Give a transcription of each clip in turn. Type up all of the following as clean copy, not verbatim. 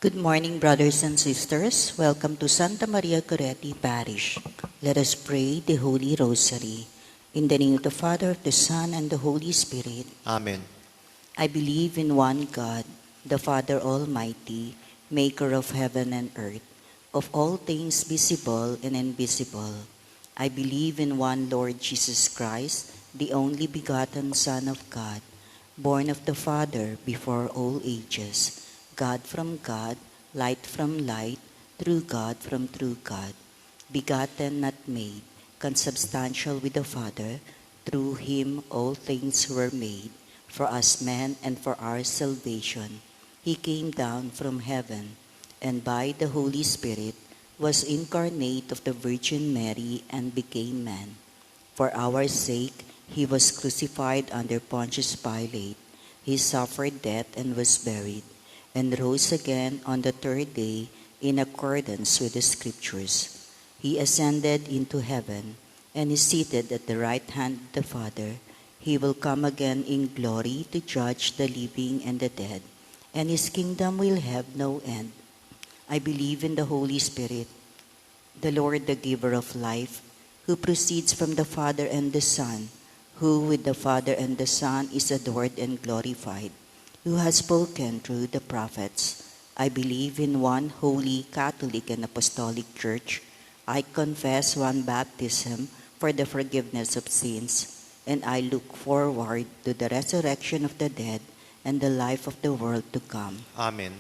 Good morning, brothers and sisters. Welcome to Santa Maria Goretti Parish. Let us pray the Holy Rosary. In the name of the Father, of the Son, and the Holy Spirit. Amen. I believe in one God, the Father Almighty, maker of heaven and earth, of all things visible and invisible. I believe in one Lord Jesus Christ, the only begotten Son of God, born of the Father before all ages, God from God, light from light, true God from true God, begotten, not made, consubstantial with the Father. Through him all things were made. For us men and for our salvation, he came down from heaven, and by the Holy Spirit was incarnate of the Virgin Mary and became man. For our sake, he was crucified under Pontius Pilate. He suffered death and was buried, and rose again on the third day in accordance with the Scriptures. He ascended into heaven and is seated at the right hand of the Father. He will come again in glory to judge the living and the dead, and his kingdom will have no end. I believe in the Holy Spirit, the Lord, the giver of life, who proceeds from the Father and the Son, who with the Father and the Son is adored and glorified, who has spoken through the prophets. I believe in one holy, Catholic, and Apostolic Church. I confess one baptism for the forgiveness of sins, and I look forward to the resurrection of the dead and the life of the world to come. Amen.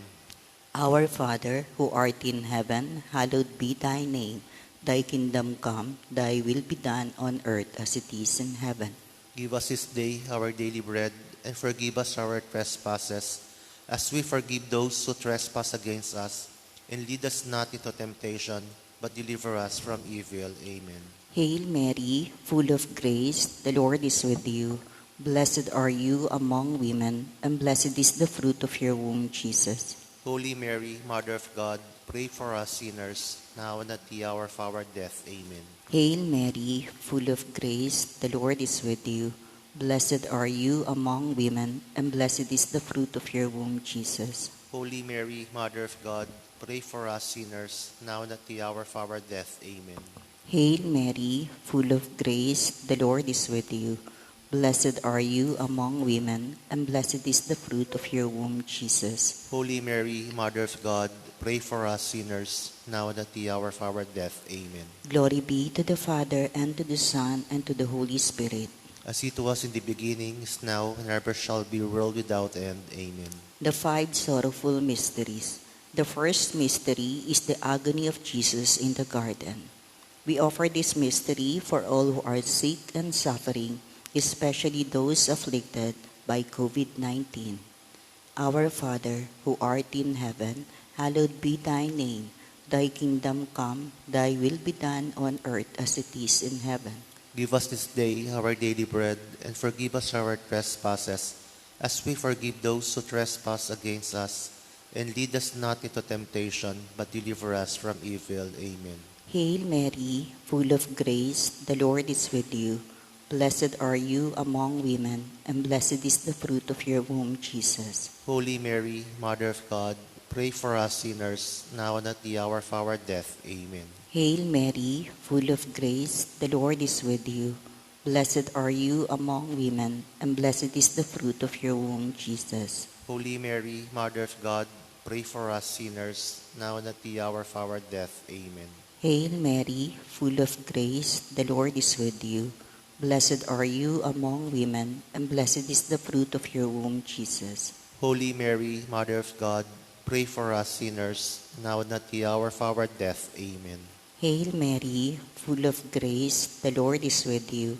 Our Father, who art in heaven, hallowed be thy name. Thy kingdom come, thy will be done on earth as it is in heaven. Give us this day our daily bread, and forgive us our trespasses, as we forgive those who trespass against us. And lead us not into temptation, but deliver us from evil. Amen. Hail Mary, full of grace, the Lord is with you. Blessed are you among women, and blessed is the fruit of your womb, Jesus. Holy Mary, Mother of God, pray for us sinners, now and at the hour of our death. Amen. Hail Mary, full of grace, the Lord is with you. Blessed are you among women, and blessed is the fruit of your womb, Jesus. Holy Mary, Mother of God, pray for us sinners, now and at the hour of our death. Amen. Hail Mary, full of grace, the Lord is with you. Blessed are you among women, and blessed is the fruit of your womb, Jesus. Holy Mary, Mother of God, pray for us sinners, now and at the hour of our death. Amen. Glory be to the Father, and to the Son, and to the Holy Spirit. As it was in the beginning, is now, and ever shall be, world without end. Amen. The five sorrowful mysteries. The first mystery is the agony of Jesus in the garden. We offer this mystery for all who are sick and suffering, especially those afflicted by COVID-19. Our Father, who art in heaven, hallowed be thy name. Thy kingdom come, thy will be done on earth as it is in heaven. Give us this day our daily bread, and forgive us our trespasses, as we forgive those who trespass against us. And lead us not into temptation, but deliver us from evil. Amen. Hail Mary, full of grace, the Lord is with you. Blessed are you among women, and blessed is the fruit of your womb, Jesus. Holy Mary, Mother of God, pray for us sinners, now and at the hour of our death. Amen. Hail Mary, full of grace, the Lord is with you. Blessed are you among women, and blessed is the fruit of your womb, Jesus. Holy Mary, Mother of God, pray for us sinners, now and at the hour of our death. Amen. Hail Mary, full of grace, the Lord is with you. Blessed are you among women, and blessed is the fruit of your womb, Jesus. Holy Mary, Mother of God, pray for us sinners, now and at the hour of our death. Amen. Hail Mary, full of grace, the Lord is with you.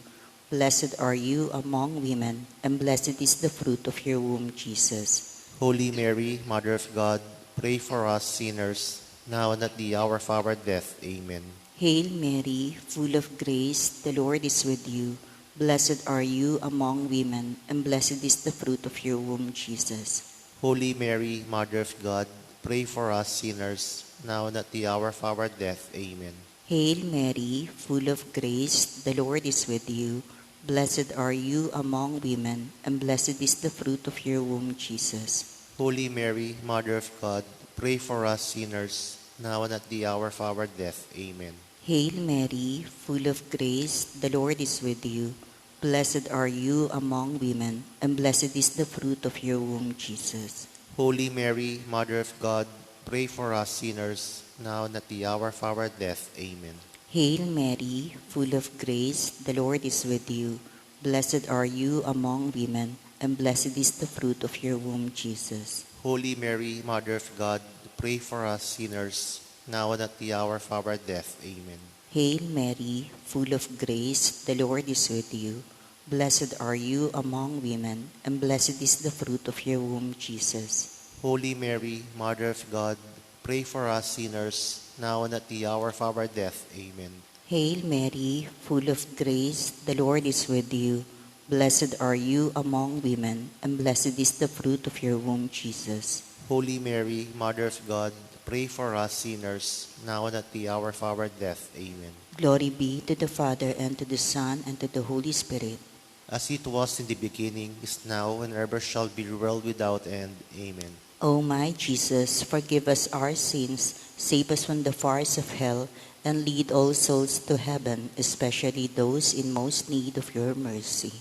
Blessed are you among women, and blessed is the fruit of your womb, Jesus. Holy Mary, Mother of God, pray for us sinners, now and at the hour of our death. Amen. Hail Mary, full of grace, the Lord is with you. Blessed are you among women, and blessed is the fruit of your womb, Jesus. Holy Mary, Mother of God, pray for us sinners, now and at the hour of our death. Amen. Hail Mary, full of grace, the Lord is with you. Blessed are you among women, and blessed is the fruit of your womb, Jesus. Holy Mary, Mother of God, pray for us sinners, now and at the hour of our death. Amen. Hail Mary, full of grace, the Lord is with you. Blessed are you among women, and blessed is the fruit of your womb, Jesus. Holy Mary, Mother of God, pray for us sinners, now and at the hour of our death. Amen. Hail Mary, full of grace, the Lord is with you. Blessed are you among women, and blessed is the fruit of your womb, Jesus. Holy Mary, Mother of God, pray for us sinners, now and at the hour of our death. Amen. Hail Mary, full of grace, the Lord is with you. Blessed are you among women, and blessed is the fruit of your womb, Jesus. Holy Mary, Mother of God, pray for us sinners, now and at the hour of our death. Amen. Hail Mary, full of grace, the Lord is with you. Blessed are you among women, and blessed is the fruit of your womb, Jesus. Holy Mary, Mother of God, pray for us sinners, now and at the hour of our death. Amen. Glory be to the Father, and to the Son, and to the Holy Spirit. As it was in the beginning, is now, and ever shall be, world without end. Amen. O my Jesus, forgive us our sins, save us from the fires of hell, and lead all souls to heaven, especially those in most need of your mercy.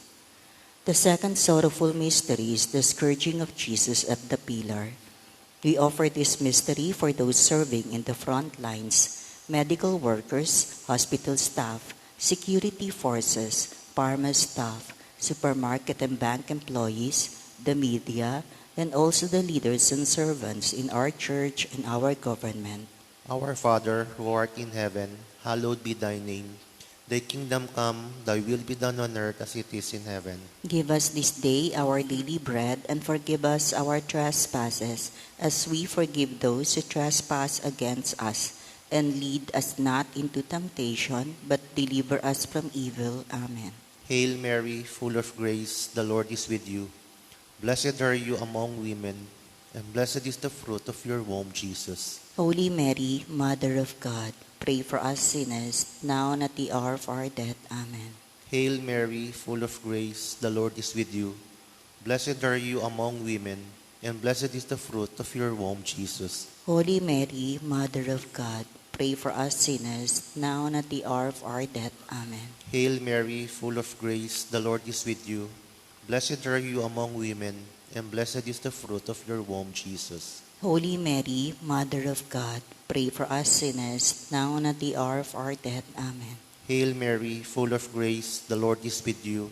The second sorrowful mystery is the scourging of Jesus at the pillar. We offer this mystery for those serving in the front lines, medical workers, hospital staff, security forces, pharma staff, supermarket and bank employees, the media, and also the leaders and servants in our church and our government. Our Father, who art in heaven, hallowed be thy name. Thy kingdom come, thy will be done on earth as it is in heaven. Give us this day our daily bread, and forgive us our trespasses, as we forgive those who trespass against us. And lead us not into temptation, but deliver us from evil. Amen. Hail Mary, full of grace, the Lord is with you. Blessed are you among women, and blessed is the fruit of your womb, Jesus. Holy Mary, Mother of God, pray for us sinners, now and at the hour of our death. Amen. Hail Mary, full of grace, the Lord is with you. Blessed are you among women, and blessed is the fruit of your womb, Jesus. Holy Mary, Mother of God, pray for us sinners, now and at the hour of our death. Amen. Hail Mary, full of grace, the Lord is with you. Blessed are you among women, and blessed is the fruit of your womb, Jesus. Holy Mary, Mother of God, pray for us sinners, now and at the hour of our death. Amen. Hail Mary, full of grace, the Lord is with you.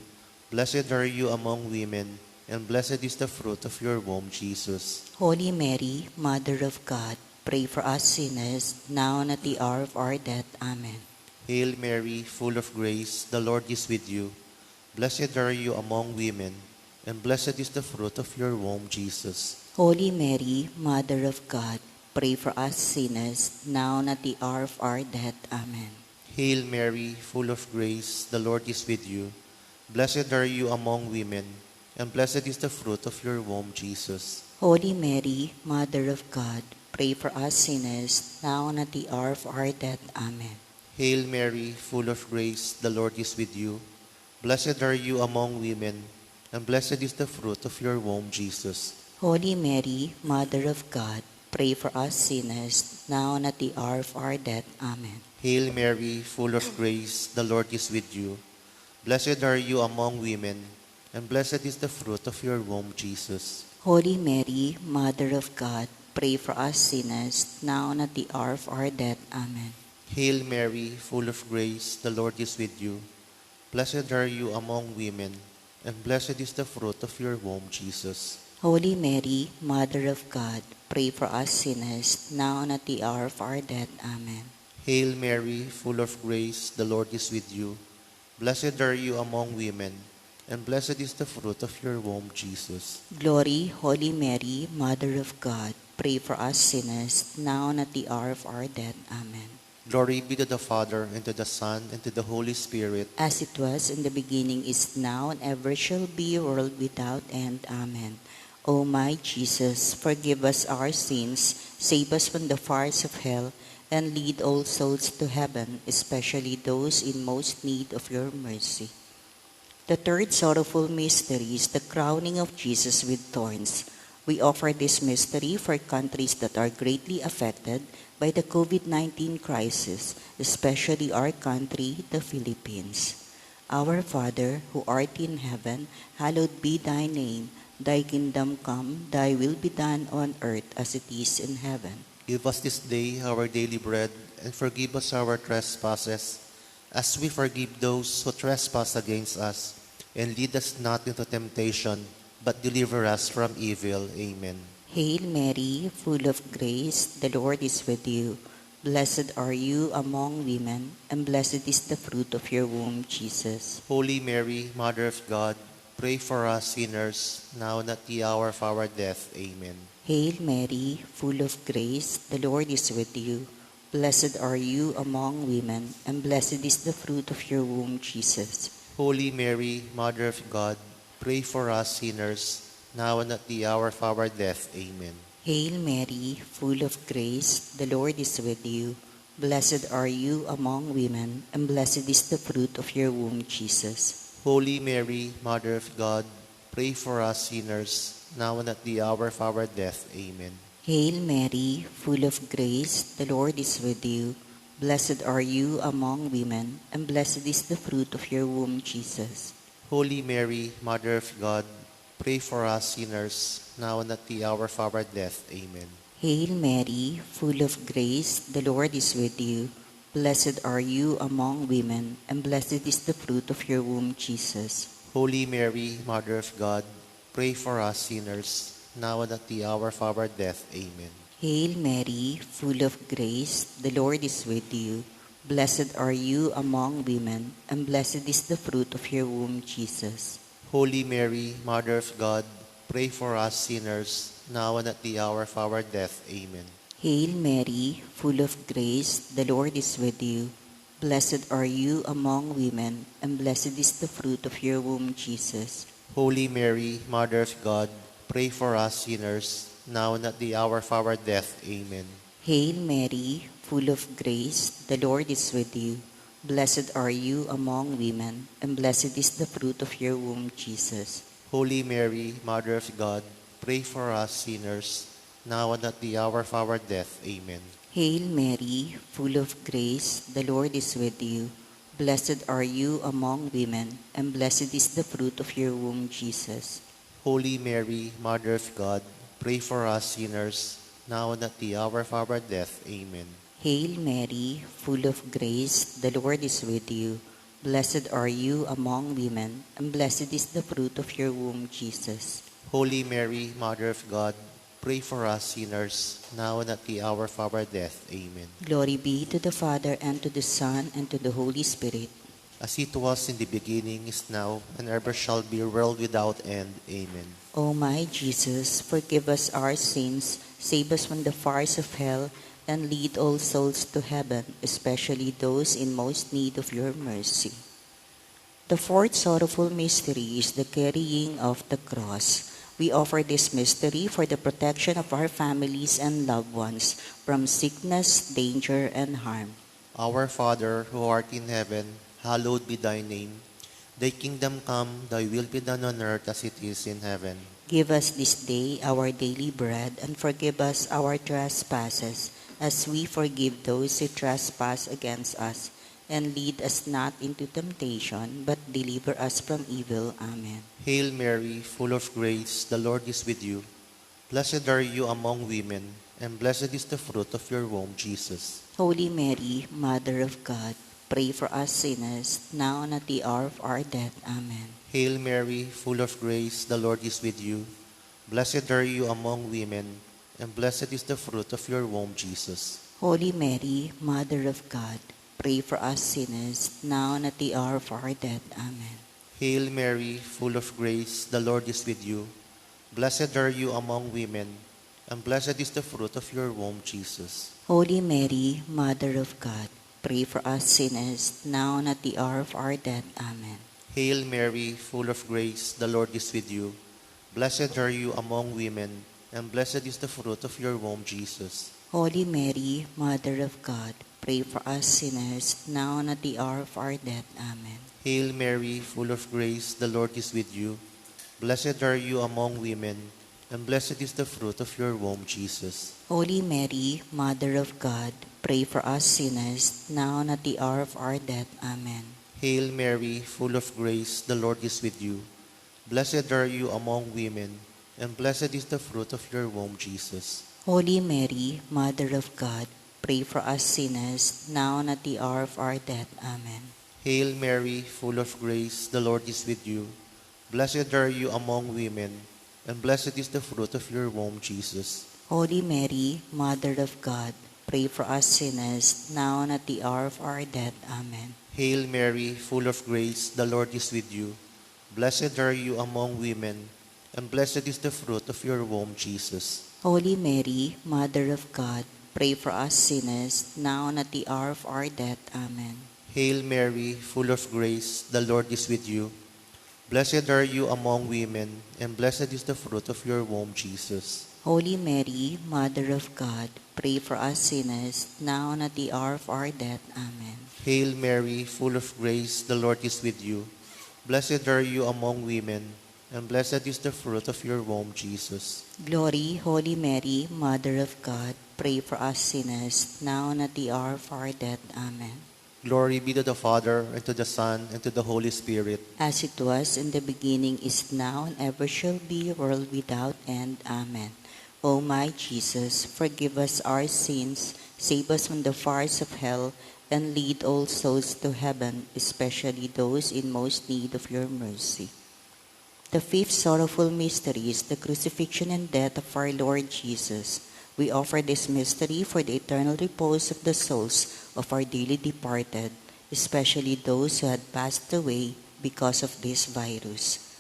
Blessed are you among women, and blessed is the fruit of your womb, Jesus. Holy Mary, Mother of God, pray for us sinners, now and at the hour of our death. Amen. Hail Mary, full of grace, the Lord is with you. Blessed are you among women, and blessed is the fruit of your womb, Jesus. Holy Mary, Mother of God, pray for us sinners, now and at the hour of our death. Amen. Hail Mary, full of grace, the Lord is with you. Blessed are you among women, and blessed is the fruit of your womb, Jesus. Holy Mary, Mother of God, pray for us sinners, now and at the hour of our death. Amen. Hail Mary, full of grace, the Lord is with you. Blessed are you among women, and blessed is the fruit of your womb, Jesus. Holy Mary, Mother of God, pray for us sinners, now and at the hour of our death. Amen. Hail Mary, full of grace, the Lord is with you. Blessed are you among women, and blessed is the fruit of your womb, Jesus. Holy Mary, Mother of God, pray for us sinners, now and at the hour of our death. Amen. Hail Mary, full of grace, the Lord is with you. Blessed are you among women, and blessed is the fruit of your womb, Jesus. Holy Mary, Mother of God, pray for us sinners, now and at the hour of our death. Amen. Hail Mary, full of grace, the Lord is with you. Blessed are you among women, and blessed is the fruit of your womb, Jesus. Glory, Holy Mary, Mother of God, pray for us sinners, now and at the hour of our death. Amen. Glory be to the Father, and to the Son, and to the Holy Spirit. As it was in the beginning, is now, and ever shall be, world without end. Amen. O my Jesus, forgive us our sins, save us from the fires of hell, and lead all souls to heaven, especially those in most need of your mercy. The third sorrowful mystery is the crowning of Jesus with thorns. We offer this mystery for countries that are greatly affected by the COVID-19 crisis, especially our country, the Philippines. Our Father, who art in heaven, hallowed be thy name. Thy kingdom come, thy will be done on earth as it is in heaven. Give us this day our daily bread, and forgive us our trespasses, as we forgive those who trespass against us. And lead us not into temptation, but deliver us from evil. Amen. Hail Mary, full of grace, the Lord is with you. Blessed are you among women, and blessed is the fruit of your womb, Jesus. Holy Mary, Mother of God, pray for us sinners, now and at the hour of our death. Amen. Hail Mary, full of grace, the Lord is with you. Blessed are you among women, and blessed is the fruit of your womb, Jesus. Holy Mary, Mother of God, pray for us sinners, now and at the hour of our death. Amen. Hail Mary, full of grace, the Lord is with you. Blessed are you among women, and blessed is the fruit of your womb, Jesus. Holy Mary, Mother of God, pray for us sinners, now and at the hour of our death. Amen. Hail Mary, full of grace, the Lord is with you. Blessed are you among women, and blessed is the fruit of your womb, Jesus. Holy Mary, Mother of God, pray for us sinners, now and at the hour of our death. Amen. Hail Mary, full of grace, the Lord is with you. Blessed are you among women, and blessed is the fruit of your womb, Jesus. Holy Mary, Mother of God, pray for us sinners, now and at the hour of our death. Amen. Hail Mary, full of grace, the Lord is with you. Blessed are you among women, and blessed is the fruit of your womb, Jesus. Holy Mary, Mother of God, pray for us sinners, now and at the hour of our death. Amen. Hail Mary, full of grace, the Lord is with you. Blessed are you among women, and blessed is the fruit of your womb, Jesus. Holy Mary, Mother of God, pray for us sinners, now and at the hour of our death. Amen. Hail Mary, full of grace, the Lord is with you. Blessed are you among women, and blessed is the fruit of your womb, Jesus. Holy Mary, Mother of God, pray for us sinners, now and at the hour of our death. Amen. Hail Mary, full of grace, the Lord is with you. Blessed are you among women, and blessed is the fruit of your womb, Jesus. Holy Mary, Mother of God, pray for us sinners, now and at the hour of our death. Amen. Hail Mary, full of grace, the Lord is with you. Blessed are you among women, and blessed is the fruit of your womb, Jesus. Holy Mary, Mother of God, pray for us sinners, now and at the hour of our death. Amen. Glory be to the Father, and to the Son, and to the Holy Spirit. As it was in the beginning, is now, and ever shall be, world without end. Amen. O my Jesus, forgive us our sins, save us from the fires of hell, and lead all souls to heaven, especially those in most need of your mercy. The fourth sorrowful mystery is the carrying of the cross. We offer this mystery for the protection of our families and loved ones from sickness, danger, and harm. Our Father, who art in heaven, hallowed be thy name. Thy kingdom come, thy will be done on earth as it is in heaven. Give us this day our daily bread, and forgive us our trespasses, as we forgive those who trespass against us. And lead us not into temptation, but deliver us from evil. Amen. Hail Mary, full of grace, the Lord is with you. Blessed are you among women, and blessed is the fruit of your womb, Jesus. Holy Mary, Mother of God, pray for us sinners, now and at the hour of our death. Amen. Hail Mary, full of grace, the Lord is with you. Blessed are you among women, and blessed is the fruit of your womb, Jesus. Holy Mary, Mother of God, pray for us sinners, now and at the hour of our death. Amen. Hail Mary, full of grace, the Lord is with you. Blessed are you among women, and blessed is the fruit of your womb, Jesus. Holy Mary, Mother of God, pray for us sinners, now and at the hour of our death. Amen. Hail Mary, full of grace, the Lord is with you. Blessed are you among women, and blessed is the fruit of your womb, Jesus. Holy Mary, Mother of God, pray for us sinners, now and at the hour of our death. Amen. Hail Mary, full of grace, the Lord is with you. Blessed are you among women, and blessed is the fruit of your womb, Jesus. Holy Mary, Mother of God, pray for us sinners, now and at the hour of our death. Amen. Hail Mary, full of grace, the Lord is with you. Blessed are you among women, and blessed is the fruit of your womb, Jesus. Holy Mary, Mother of God, pray for us sinners, now and at the hour of our death. Amen. Hail Mary, full of grace, the Lord is with you. Blessed are you among women, and blessed is the fruit of your womb, Jesus. Holy Mary, Mother of God, pray for us sinners, now and at the hour of our death. Amen. Hail Mary, full of grace, the Lord is with you. Blessed are you among women, and blessed is the fruit of your womb, Jesus. Holy Mary, Mother of God, pray for us sinners, now and at the hour of our death. Amen. Hail Mary, full of grace, the Lord is with you. Blessed are you among women, and blessed is the fruit of your womb, Jesus. Holy Mary, Mother of God, pray for us sinners, now and at the hour of our death. Amen. Hail Mary, full of grace, the Lord is with you. Blessed are you among women, and blessed is the fruit of your womb, Jesus. Glory, Holy Mary, Mother of God, pray for us sinners, now and at the hour of our death. Amen. Glory be to the Father, and to the Son, and to the Holy Spirit. As it was in the beginning, is now, and ever shall be, world without end. Amen. O my Jesus, forgive us our sins, save us from the fires of hell, and lead all souls to heaven, especially those in most need of your mercy. The fifth sorrowful mystery is the crucifixion and death of our Lord Jesus. We offer this mystery for the eternal repose of the souls of our dearly departed, especially those who had passed away because of this virus.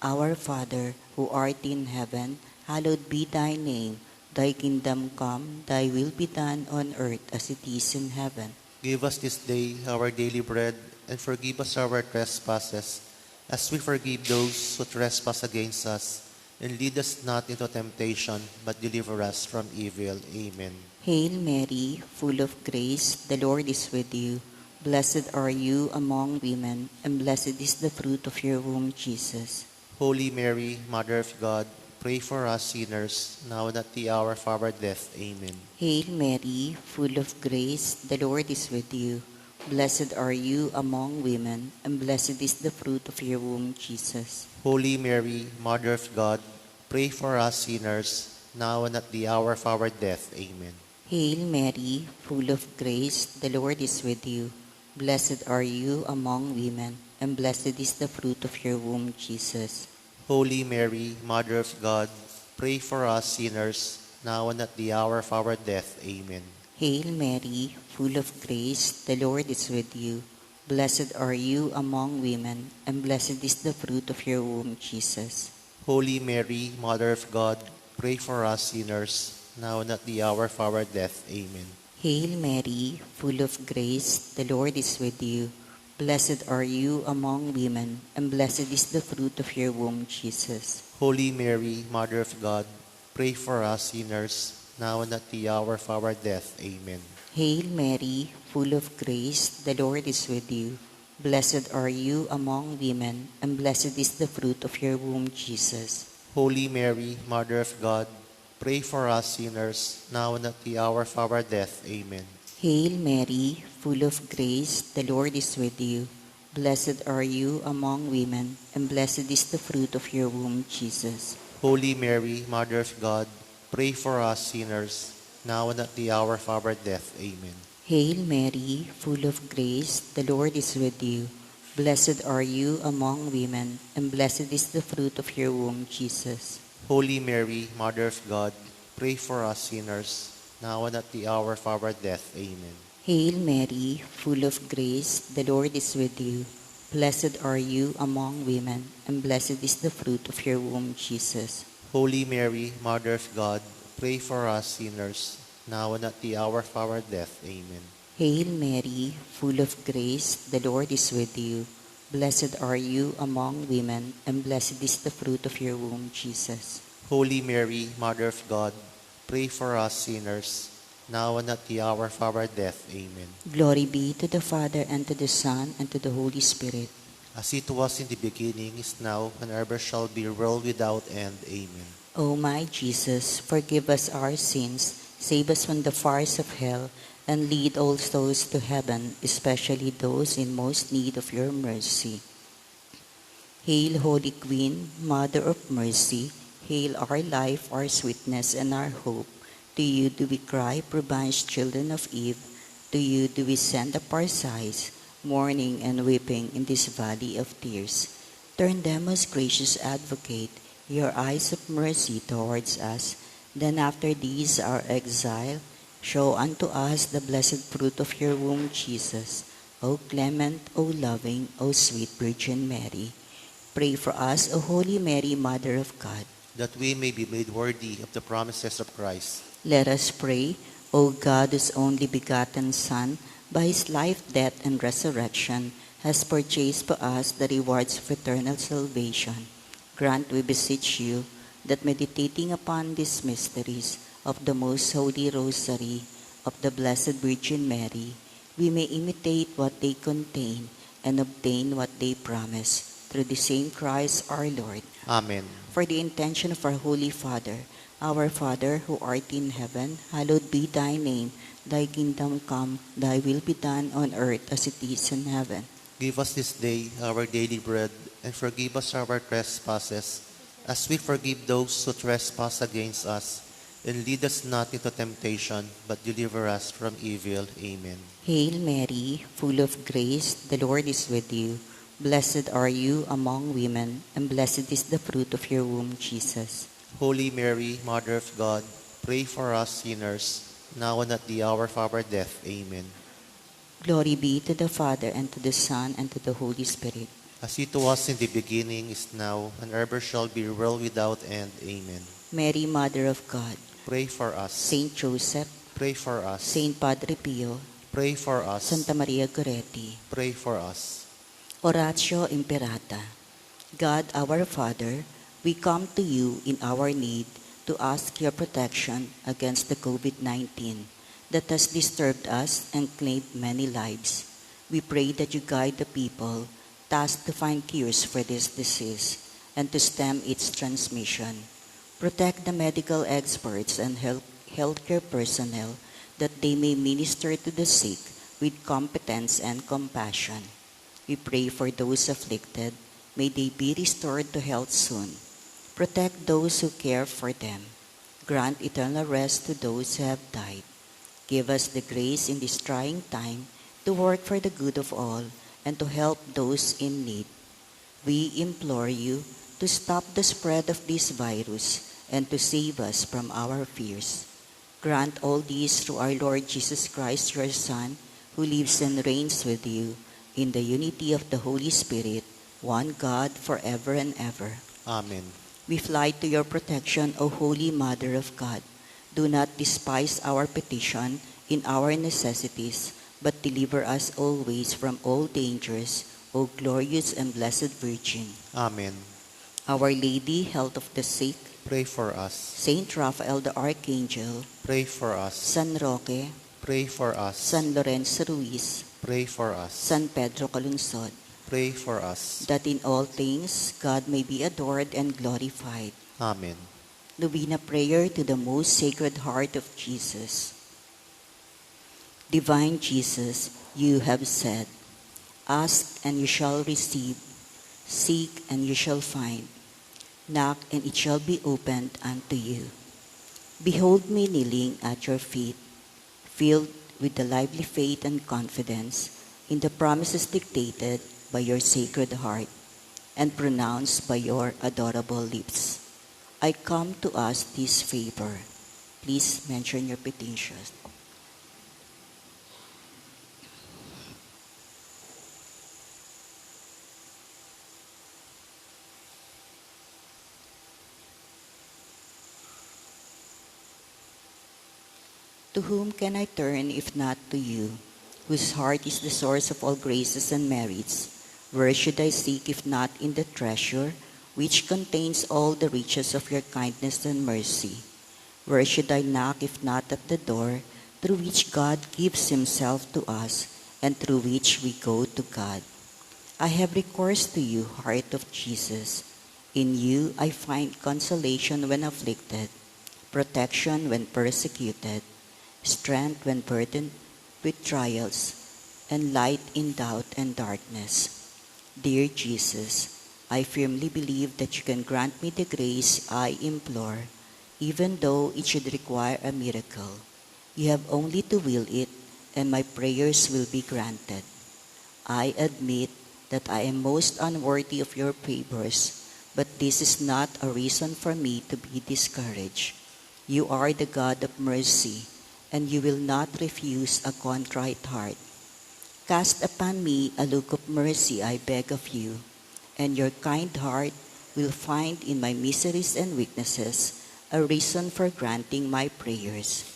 Our Father, who art in heaven, hallowed be thy name. Thy kingdom come, thy will be done on earth as it is in heaven. Give us this day our daily bread, and forgive us our trespasses, as we forgive those who trespass against us. And lead us not into temptation, but deliver us from evil. Amen. Hail Mary, full of grace, the Lord is with you. Blessed are you among women, and blessed is the fruit of your womb, Jesus. Holy Mary, Mother of God, pray for us sinners, now and at the hour of our death. Amen. Hail Mary, full of grace, the Lord is with you. Blessed are you among women, and blessed is the fruit of your womb, Jesus. Holy Mary, Mother of God, pray for us sinners, now and at the hour of our death. Amen. Hail Mary, full of grace, the Lord is with you. Blessed are you among women, and blessed is the fruit of your womb, Jesus. Holy Mary, Mother of God, pray for us sinners, now and at the hour of our death. Amen. Hail Mary, full of grace, the Lord is with you. Blessed are you among women, and blessed is the fruit of your womb, Jesus. Holy Mary, Mother of God, pray for us sinners, now and at the hour of our death. Amen. Hail Mary, full of grace, the Lord is with you. Blessed are you among women, and blessed is the fruit of your womb, Jesus. Holy Mary, Mother of God, pray for us sinners, now and at the hour of our death. Amen. Hail Mary, full of grace, the Lord is with you. Blessed are you among women, and blessed is the fruit of your womb, Jesus. Holy Mary, Mother of God, pray for us sinners, now and at the hour of our death. Amen. Hail Mary, full of grace, the Lord is with you. Blessed are you among women, and blessed is the fruit of your womb, Jesus. Holy Mary, Mother of God, pray for us sinners, now and at the hour of our death. Amen. Hail Mary, full of grace, the Lord is with you. Blessed are you among women, and blessed is the fruit of your womb, Jesus. Holy Mary, Mother of God, pray for us sinners, now and at the hour of our death. Amen. Hail Mary, full of grace, the Lord is with you. Blessed are you among women, and blessed is the fruit of your womb, Jesus. Holy Mary, Mother of God, pray for us sinners, now and at the hour of our death. Amen. Hail Mary, full of grace, the Lord is with you. Blessed are you among women, and blessed is the fruit of your womb, Jesus. Holy Mary, Mother of God, pray for us sinners, now and at the hour of our death. Amen. Glory be to the Father, and to the Son, and to the Holy Spirit. As it was in the beginning, is now, and ever shall be, world without end. Amen. O my Jesus, forgive us our sins, save us from the fires of hell, and lead all souls to heaven, especially those in most need of your mercy. Hail, Holy Queen, Mother of Mercy, hail our life, our sweetness, and our hope. To you do we cry, poor banished children of Eve. To you do we send up our sighs, mourning and weeping in this valley of tears. Turn them, most gracious Advocate, your eyes of mercy towards us. Then after these our exile, show unto us the blessed fruit of your womb, Jesus. O clement, O loving, O sweet Virgin Mary, pray for us, O Holy Mary, Mother of God. that we may be made worthy of the promises of Christ. Let us pray, O God, whose only begotten Son, by his life, death, and resurrection, has purchased for us the rewards of eternal salvation. Grant, we beseech you, that meditating upon these mysteries of the most holy rosary of the Blessed Virgin Mary, we may imitate what they contain and obtain what they promise. Through the same Christ our Lord. Amen. For the intention of our Holy Father, our Father who art in heaven, hallowed be thy name. Thy kingdom come, thy will be done on earth as it is in heaven. Give us this day our daily bread, and forgive us our trespasses, as we forgive those who trespass against us. And lead us not into temptation, but deliver us from evil. Amen. Hail Mary, full of grace, the Lord is with you. Blessed are you among women, and blessed is the fruit of your womb, Jesus. Holy Mary, Mother of God, pray for us sinners, now and at the hour of our death. Amen. Glory be to the Father, and to the Son, and to the Holy Spirit. As it was in the beginning, is now, and ever shall be, world without end. Amen. Mary, Mother of God, Pray for us. Saint Joseph, Pray for us. Saint Padre Pio, Pray for us. Santa Maria Goretti, Pray for us. Oratio Imperata. God, our Father, we come to you in our need to ask your protection against the COVID-19 that has disturbed us and claimed many lives. We pray that you guide the people tasked to find cures for this disease and to stem its transmission. Protect the medical experts and healthcare personnel that they may minister to the sick with competence and compassion. We pray for those afflicted. May they be restored to health soon. Protect those who care for them. Grant eternal rest to those who have died. Give us the grace in this trying time to work for the good of all and to help those in need. We implore you to stop the spread of this virus and to save us from our fears. Grant all these through our Lord Jesus Christ, your Son, who lives and reigns with you in the unity of the Holy Spirit, one God, forever and ever. Amen. We fly to your protection, O Holy Mother of God. Do not despise our petition in our necessities, but deliver us always from all dangers, O glorious and blessed Virgin. Amen. Our Lady, health of the sick, Pray for us. Saint Raphael the Archangel, Pray for us. San Roque, Pray for us. San Lorenzo Ruiz, Pray for us. San Pedro Calungsod, Pray for us. that in all things God may be adored and glorified. Amen. Novena Prayer to the Most Sacred Heart of Jesus. Divine Jesus, you have said, ask and you shall receive, seek and you shall find, knock and it shall be opened unto you. Behold me kneeling at your feet, filled with the lively faith and confidence in the promises dictated by your sacred heart and pronounced by your adorable lips. I come to ask this favor. Please mention your petitions. To whom can I turn if not to you, whose heart is the source of all graces and merits? Where should I seek if not in the treasure which contains all the riches of your kindness and mercy? Where should I knock if not at the door through which God gives himself to us and through which we go to God? I have recourse to you, heart of Jesus. In you I find consolation when afflicted, protection when persecuted, strength when burdened with trials, and light in doubt and darkness. Dear Jesus, I firmly believe that you can grant me the grace I implore, even though it should require a miracle. You have only to will it, and my prayers will be granted. I admit that I am most unworthy of your favors, but this is not a reason for me to be discouraged. You are the God of mercy, and you will not refuse a contrite heart. Cast upon me a look of mercy, I beg of you, and your kind heart will find in my miseries and weaknesses a reason for granting my prayers.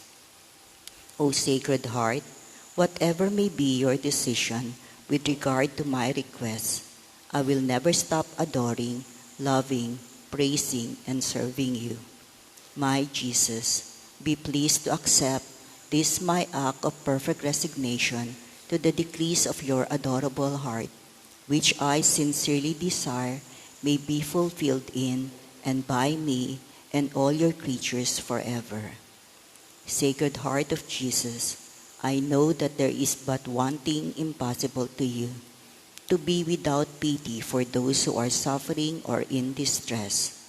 O Sacred Heart, whatever may be your decision with regard to my requests, I will never stop adoring, loving, praising, and serving you. My Jesus, be pleased to accept this my act of perfect resignation to the decrees of your adorable heart, which I sincerely desire may be fulfilled in and by me and all your creatures forever. Sacred Heart of Jesus, I know that there is but one thing impossible to you, to be without pity for those who are suffering or in distress.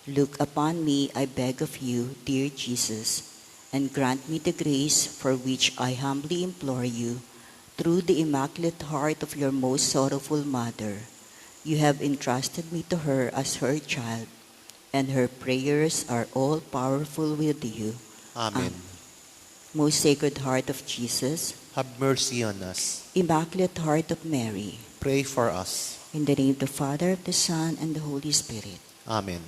Look upon me, I beg of you, dear Jesus, and grant me the grace for which I humbly implore you, through the Immaculate Heart of your most sorrowful Mother. You have entrusted me to her as her child, and her prayers are all powerful with you. Amen. Most Sacred Heart of Jesus, Have mercy on us. Immaculate Heart of Mary, Pray for us. in the name of the Father, of the Son, and the Holy Spirit. Amen.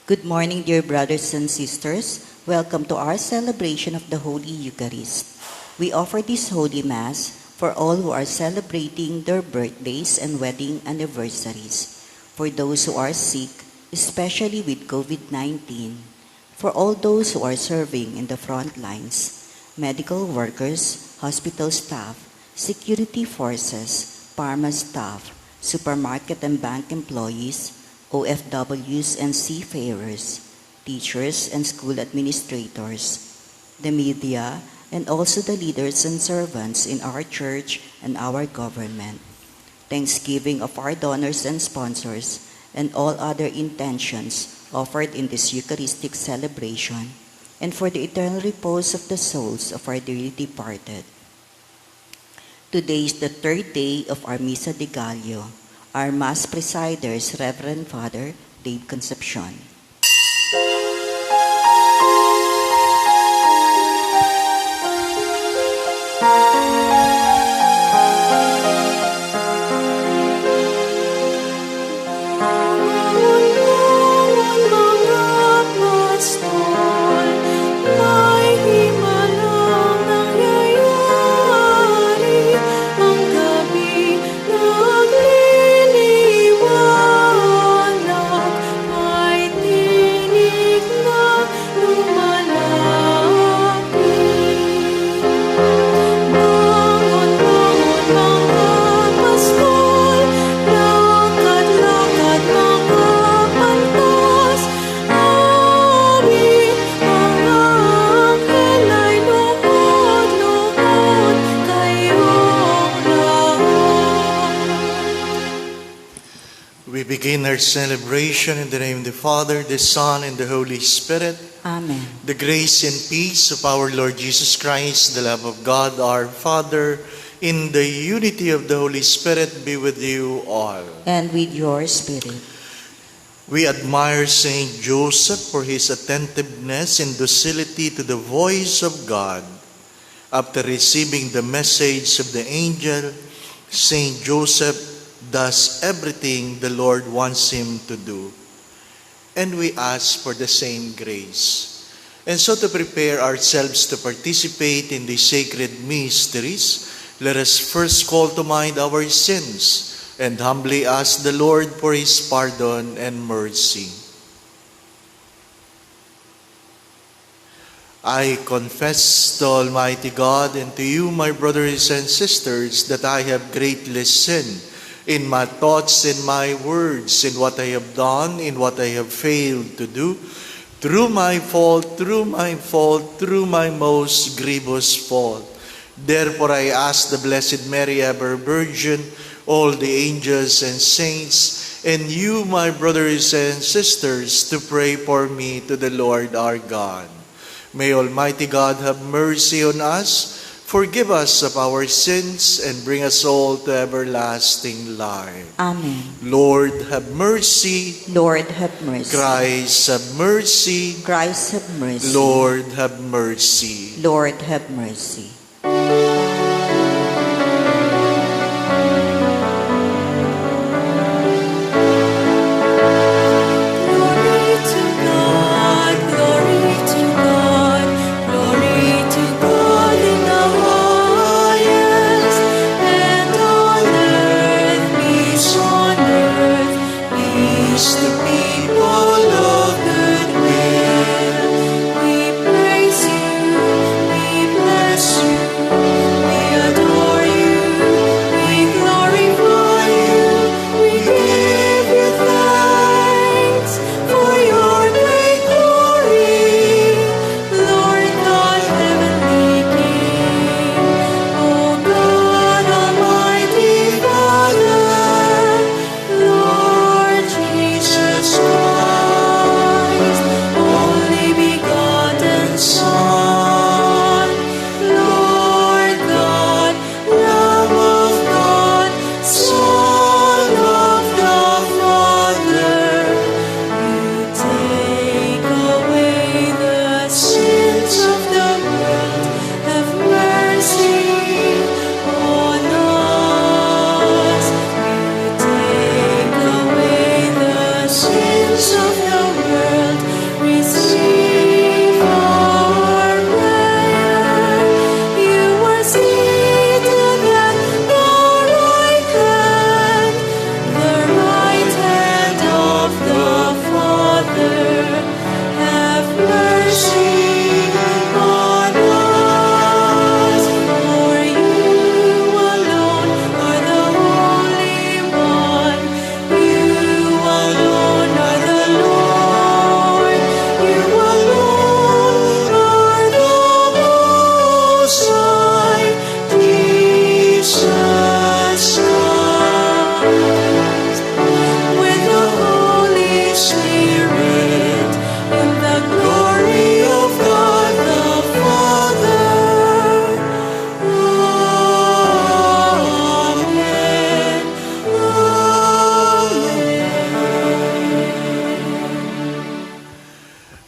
Good morning, dear brothers and sisters. Welcome to our celebration of the Holy Eucharist. We offer this Holy Mass for all who are celebrating their birthdays and wedding anniversaries, for those who are sick, especially with COVID-19, for all those who are serving in the front lines, medical workers, hospital staff, security forces, pharma staff, supermarket and bank employees, OFWs and seafarers, teachers and school administrators, the media, and also the leaders and servants in our church and our government. Thanksgiving of our donors and sponsors, and all other intentions offered in this Eucharistic celebration, and for the eternal repose of the souls of our dearly departed. Today is the third day of our Misa de Gallo. Our Mass presider is Reverend Father Dave Concepcion. Mga pastol, may himalang We begin our celebration in the name of the Father, the Son, and the Holy Spirit. Amen. The grace and peace of our Lord Jesus Christ, the love of God our Father, in the unity of the Holy Spirit be with you all. And with your spirit. We admire Saint Joseph for his attentiveness and docility to the voice of God. After receiving the message of the angel, Saint Joseph does everything the Lord wants him to do. And we ask for the same grace. And so to prepare ourselves to participate in the sacred mysteries, let us first call to mind our sins and humbly ask the Lord for his pardon and mercy. I confess to Almighty God and to you, my brothers and sisters, that I have greatly sinned in my thoughts, in my words, in what I have done, in what I have failed to do, through my fault, through my most grievous fault. Therefore I ask the Blessed Mary, ever Virgin, all the angels and saints, and you, my brothers and sisters, to pray for me to the Lord our God. May Almighty God have mercy on us, forgive us of our sins, and bring us all to everlasting life. Amen. Lord, have mercy. Lord, have mercy. Christ, have mercy. Christ, have mercy. Lord, have mercy. Lord, have mercy.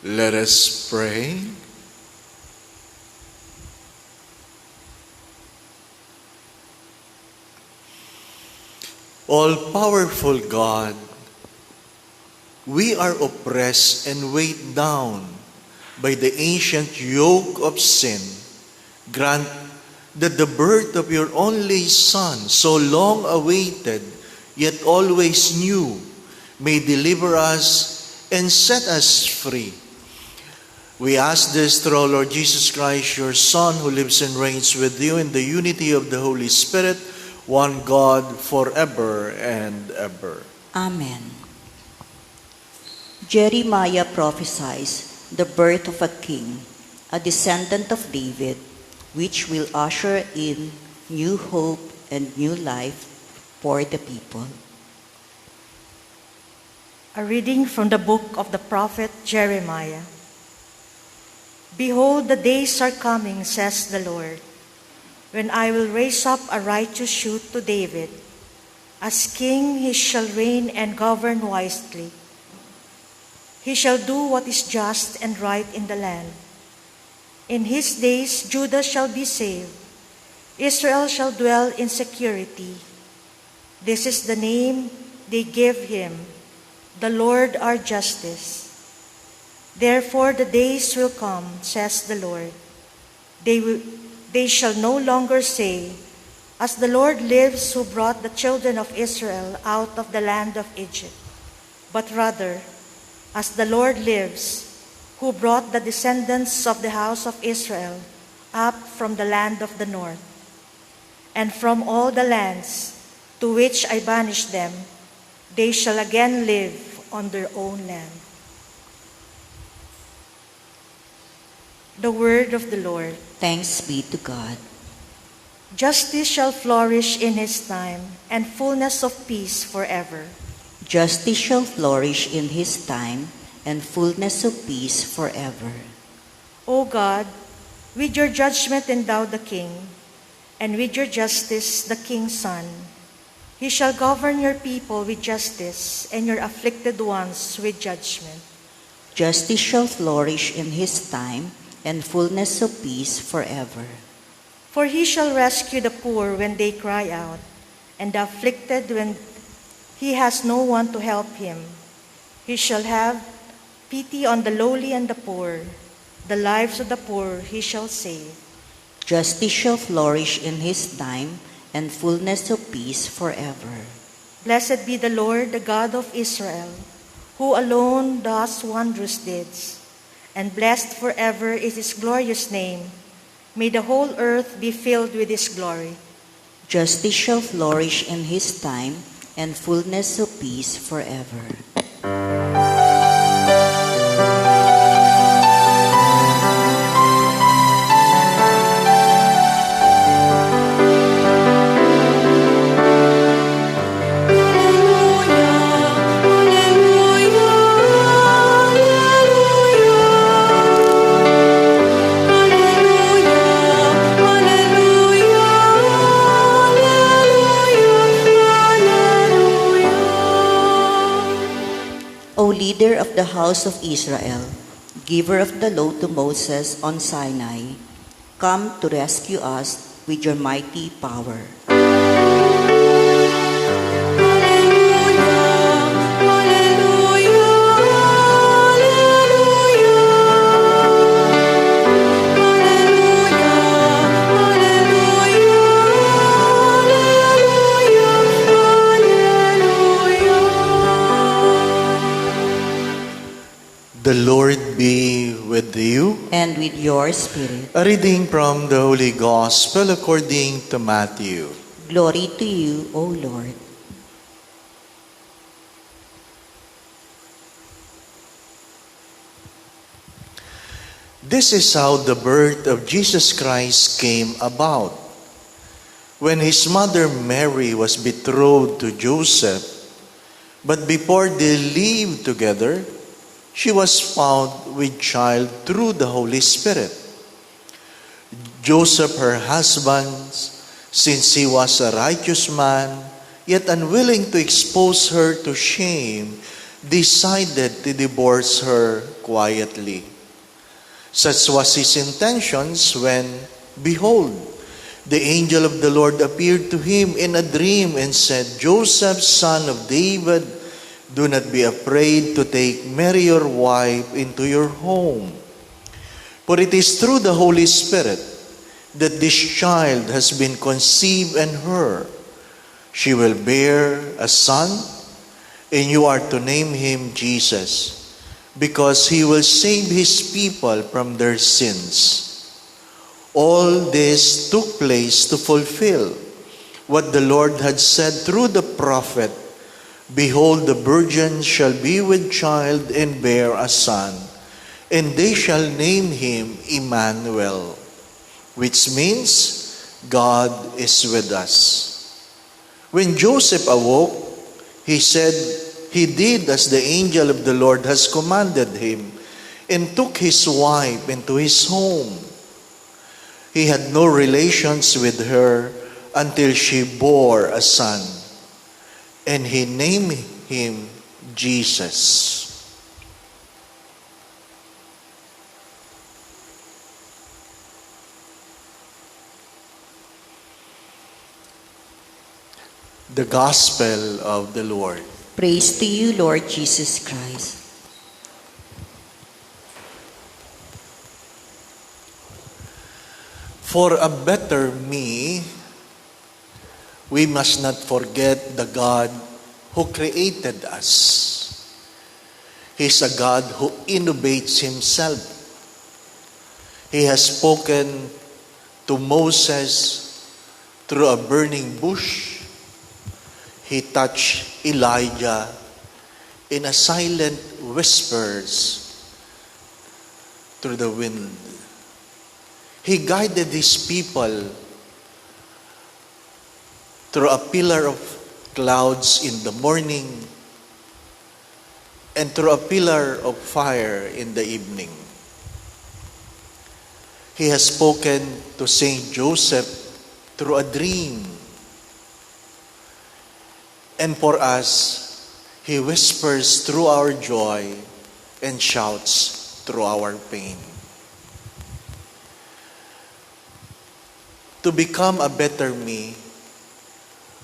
Let us pray. All-powerful God, we are oppressed and weighed down by the ancient yoke of sin. Grant that the birth of your only Son, so long awaited, yet always new, may deliver us and set us free. We ask this through our Lord Jesus Christ, your Son, who lives and reigns with you in the unity of the Holy Spirit, one God, forever and ever. Amen. Jeremiah prophesies the birth of a king, a descendant of David, which will usher in new hope and new life for the people. A reading from the book of the prophet Jeremiah. Behold, the days are coming, says the Lord, when I will raise up a righteous shoot to David. As king he shall reign and govern wisely. He shall do what is just and right in the land. In his days Judah shall be saved. Israel shall dwell in security. This is the name they give him, the Lord our justice. Therefore the days will come, says the Lord. They shall no longer say, as the Lord lives who brought the children of Israel out of the land of Egypt, but rather, as the Lord lives, who brought the descendants of the house of Israel up from the land of the north, and from all the lands to which I banished them, they shall again live on their own land. The word of the Lord. Thanks be to God. Justice shall flourish in his time, and fullness of peace forever. Justice shall flourish in his time, and fullness of peace forever. O God, with your judgment endow the king, and with your justice the king's son. He shall govern your people with justice, and your afflicted ones with judgment. Justice shall flourish in his time, and fullness of peace forever. For he shall rescue the poor when they cry out, and the afflicted when he has no one to help him. He shall have pity on the lowly and the poor. The lives of the poor he shall save. Justice shall flourish in his time, and fullness of peace forever. Blessed be the Lord, the God of Israel, who alone does wondrous deeds, and blessed forever is his glorious name. May the whole earth be filled with his glory. Justice shall flourish in his time, and fullness of peace forever. O leader of the house of Israel, giver of the law to Moses on Sinai, come to rescue us with your mighty power. The Lord be with you. And with your spirit. A reading from the Holy Gospel according to Matthew. Glory to you, O Lord. This is how the birth of Jesus Christ came about. When his mother Mary was betrothed to Joseph, but before they lived together, she was found with child through the Holy Spirit. Joseph, her husband, since he was a righteous man, yet unwilling to expose her to shame, decided to divorce her quietly. Such was his intentions when, behold, the angel of the Lord appeared to him in a dream and said, Joseph, son of David, do not be afraid to take Mary your wife into your home. For it is through the Holy Spirit that this child has been conceived in her. She will bear a son, and you are to name him Jesus, because he will save his people from their sins. All this took place to fulfill what the Lord had said through the prophet, Behold, the virgin shall be with child and bear a son, and they shall name him Emmanuel, which means God is with us. When Joseph awoke, he said he did as the angel of the Lord has commanded him and took his wife into his home. He had no relations with her until she bore a son, and he named him Jesus. The Gospel of the Lord. Praise to you, Lord Jesus Christ. For a better me, we must not forget the God who created us. He's a God who innovates himself. He has spoken to Moses through a burning bush. He touched Elijah in a silent whispers through the wind. He guided his people through a pillar of clouds in the morning and through a pillar of fire in the evening. He has spoken to Saint Joseph through a dream. And for us, he whispers through our joy and shouts through our pain. To become a better me,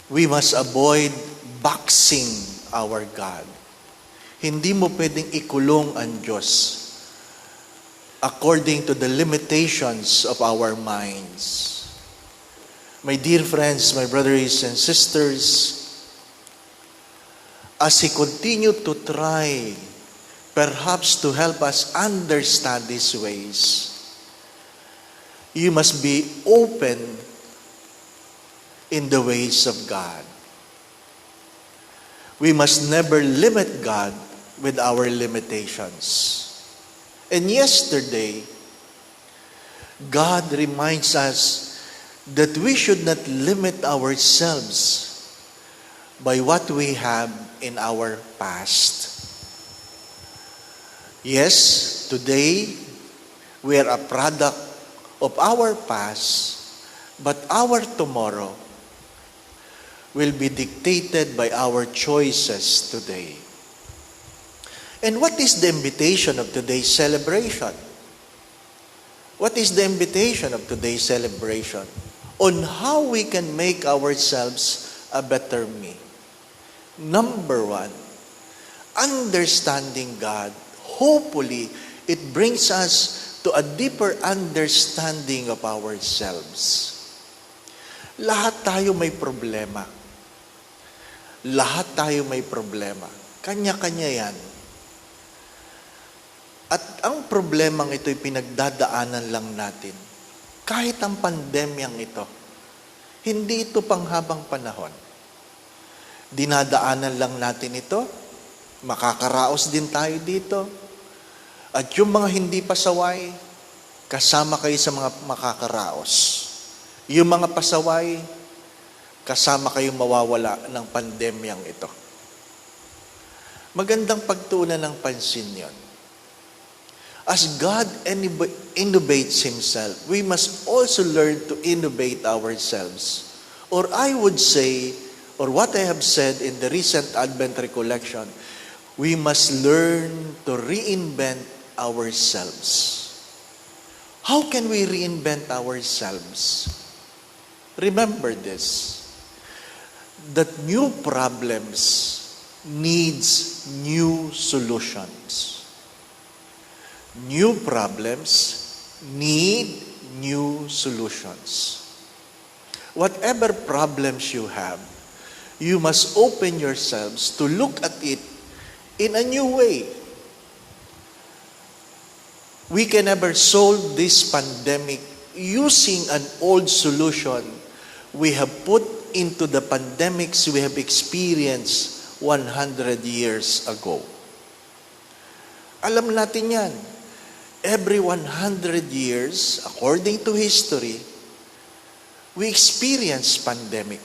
we must avoid boxing our God. Hindi mo pwedeng ikulong ang Diyos according to the limitations of our minds. My dear friends, my brothers and sisters, as He continued to try, perhaps to help us understand His ways, you must be open in the ways of God. We must never limit God with our limitations. And yesterday, God reminds us that we should not limit ourselves by what we have in our past. Yes, today we are a product of our past, but our tomorrow will be dictated by our choices today. And what is the invitation of today's celebration? What is the invitation of today's celebration? On how we can make ourselves a better me. Number one, understanding God. Hopefully, it brings us to a deeper understanding of ourselves. Lahat tayo may problema. Lahat tayo may problema. Kanya-kanya yan. At ang problemang ito'y pinagdadaanan lang natin. Kahit ang pandemyang ito, hindi ito panghabang panahon. Dinadaanan lang natin ito. Makakaraos din tayo dito. At yung mga hindi pasaway, kasama kayo sa mga makakaraos. Yung mga pasaway, kasama kayong mawawala ng pandemyang ito. Magandang pagtuunan ng pansin yon. As God innovates Himself, we must also learn to innovate ourselves. Or I would say, or what I have said in the recent Advent recollection, we must learn to reinvent ourselves. How can we reinvent ourselves? Remember this, that new problems needs new solutions. New problems need new solutions. Whatever problems you have, you must open yourselves to look at it in a new way. We can never solve this pandemic using an old solution we have put into the pandemics we have experienced 100 years ago. Alam natin yan. Every 100 years, according to history, we experience pandemic.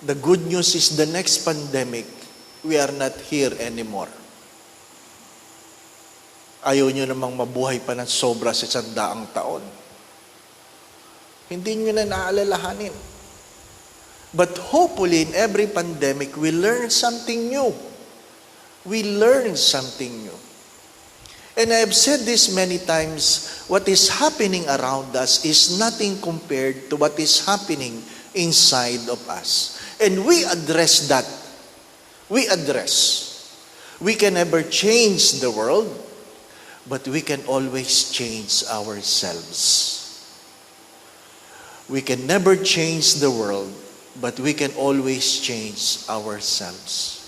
The good news is the next pandemic, we are not here anymore. Ayaw nyo namang mabuhay pa ng sobra sa 100 taon. Hindi nyo na naaalalahanin. But hopefully, in every pandemic, we learn something new. We learn something new. And I have said this many times, what is happening around us is nothing compared to what is happening inside of us. And we address that. We address. We can never change the world, but we can always change ourselves. We can never change the world, but we can always change ourselves.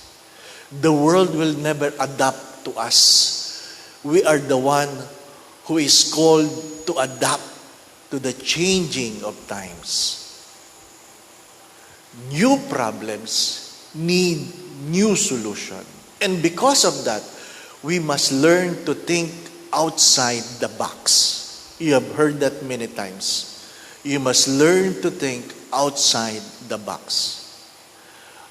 The world will never adapt to us. We are the one who is called to adapt to the changing of times. New problems need new solution. And because of that, we must learn to think outside the box. You have heard that many times. You must learn to think outside the box.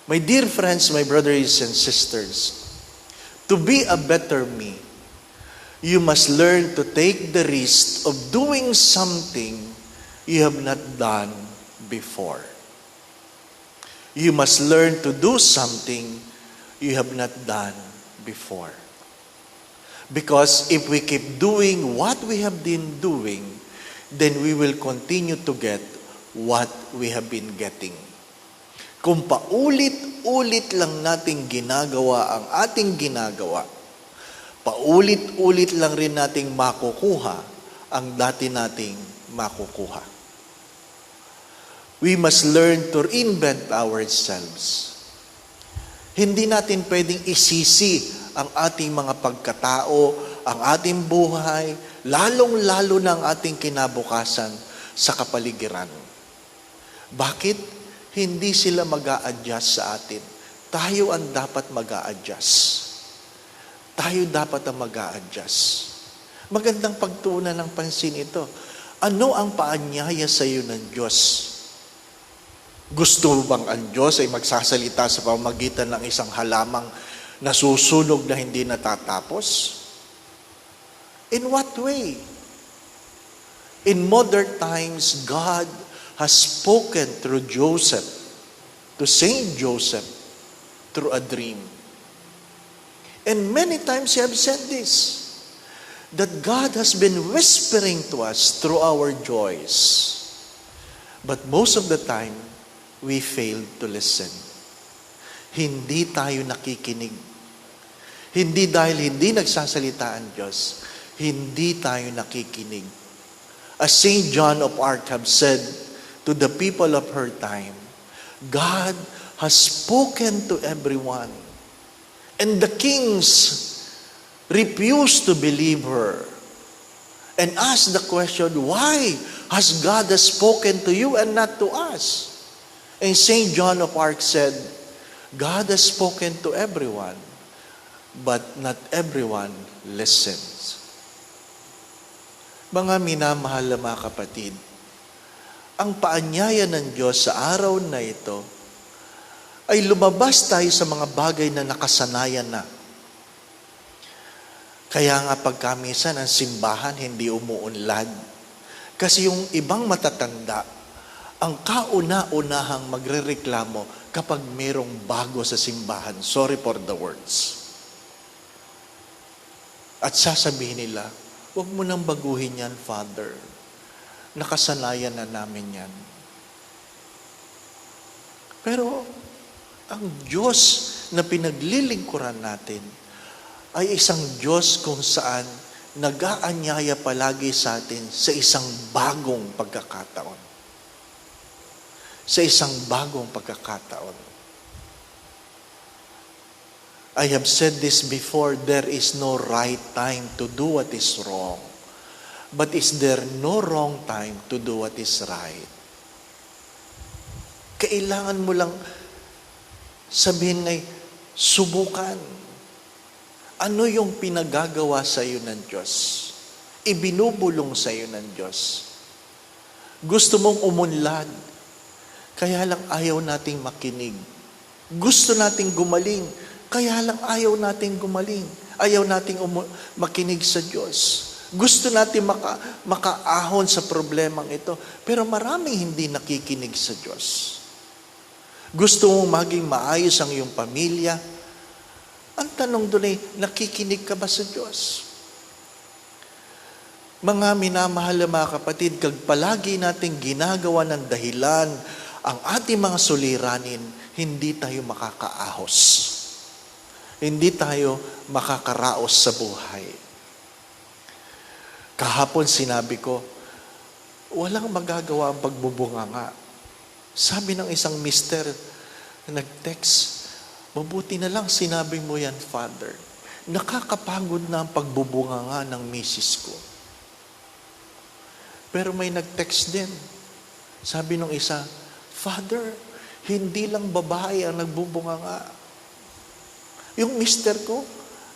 My dear friends, my brothers and sisters, to be a better me, you must learn to take the risk of doing something you have not done before. You must learn to do something you have not done before. Because if we keep doing what we have been doing, then we will continue to get what we have been getting. Kung paulit-ulit lang nating ginagawa ang ating ginagawa, paulit-ulit lang rin nating makukuha ang dati nating makukuha. We must learn to reinvent ourselves. Hindi natin pwedeng isisi ang ating mga pagkatao, ang ating buhay, lalong-lalo na ang ating kinabukasan sa kapaligiran. Bakit? Hindi sila mag-a-adjust sa atin. Tayo ang dapat mag-a-adjust. Tayo dapat ang mag-a-adjust. Magandang pagtuunan ng pansin ito. Ano ang paanyaya sa iyo ng Diyos? Gusto mo bang ang Diyos ay magsasalita sa pamamagitan ng isang halamang nasusunog na hindi natatapos? In what way? In modern times, God has spoken through Joseph, to Saint Joseph, through a dream. And many times you have said this, that God has been whispering to us through our joys. But most of the time, we fail to listen. Hindi tayo nakikinig. Hindi dahil hindi nagsasalita ang Diyos, hindi tayo nakikinig. As Saint John of Arc have said to the people of her time, God has spoken to everyone. And the kings refused to believe her and asked the question, why has God spoken to you and not to us? And St. John of Arc said, God has spoken to everyone, but not everyone listens. Mga minamahal na mga kapatid, ang paanyaya ng Diyos sa araw na ito ay lumabas tayo sa mga bagay na nakasanayan na. Kaya nga pagkamisan ang simbahan hindi umuunlad. Kasi yung ibang matatanda, ang kauna-unahang magrereklamo kapag merong bago sa simbahan. Sorry for the words. At sasabihin nila, huwag mo nang baguhin yan, Father. Nakasanayan na namin yan. Pero ang Diyos na pinaglilingkuran natin ay isang Diyos kung saan nag-aanyaya palagi sa atin sa isang bagong pagkakataon. Sa isang bagong pagkakataon. I have said this before, there is no right time to do what is wrong. But is there no wrong time to do what is right? Kailangan mo lang sabihin ay, subukan. Ano yung pinagagawa sa iyo ng Diyos? Ibinubulong sa iyo ng Diyos. Gusto mong umunlad. kaya lang ayaw nating makinig. Gusto nating gumaling, kaya lang ayaw nating gumaling. Ayaw nating makinig sa Diyos. Gusto natin makaahon sa problemang ito. Pero maraming hindi nakikinig sa Diyos. Gusto mong maging maayos ang iyong pamilya. Ang tanong doon ay, nakikinig ka ba sa Diyos? Mga minamahal na mga kapatid, kag palagi nating ginagawa ng dahilan ang ating mga suliranin, hindi tayo makakaahos. Hindi tayo makakaraos sa buhay. Kahapon sinabi ko, walang magagawa ang pagbubunganga. Sabi ng isang mister na nag-text, mabuti na lang sinabi mo yan, Father. Nakakapagod na ang pagbubunganga ng misis ko. Pero may nag-text din. Sabi ng isa, Father, hindi lang babae ang nagbubunganga. Yung mister ko,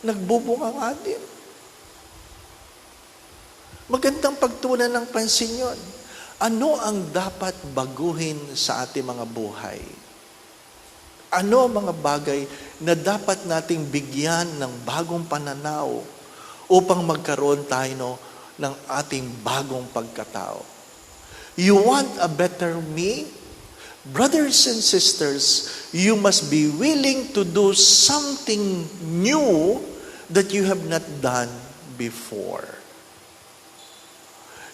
nagbubunganga din. Magandang pagtunan ng pansin yun. Ano ang dapat baguhin sa ating mga buhay? Ano ang mga bagay na dapat nating bigyan ng bagong pananaw upang magkaroon tayo ng ating bagong pagkatao? You want a better me? Brothers and sisters, you must be willing to do something new that you have not done before.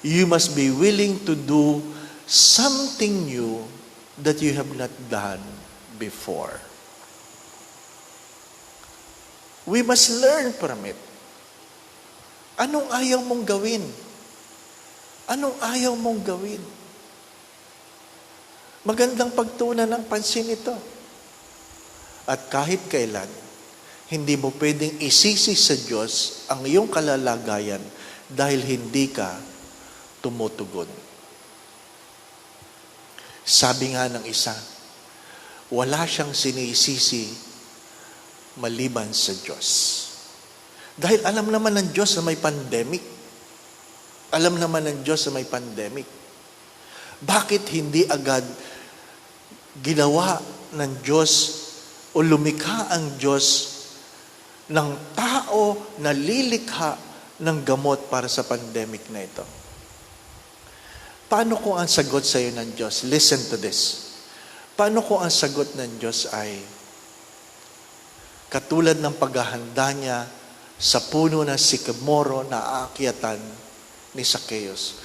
You must be willing to do something new that you have not done before. We must learn from it. Anong ayaw mong gawin? Anong ayaw mong gawin? Magandang pagtunan ng pansin ito. At kahit kailan, hindi mo pwedeng isisi sa Diyos ang iyong kalalagayan dahil hindi ka tumutugon. Sabi nga ng isa, wala siyang sinisisi maliban sa Diyos. Dahil alam naman ng Diyos na may pandemic. Alam naman ng Diyos na may pandemic. Bakit hindi agad ginawa ng Diyos o lumikha ang Diyos ng tao na lilikha ng gamot para sa pandemic na ito? Paano kung ang sagot sa iyo ng Diyos? Listen to this. Paano kung ang sagot ng Diyos ay katulad ng paghahanda niya sa puno ng sikamoro na aakyatan ni Zacchaeus?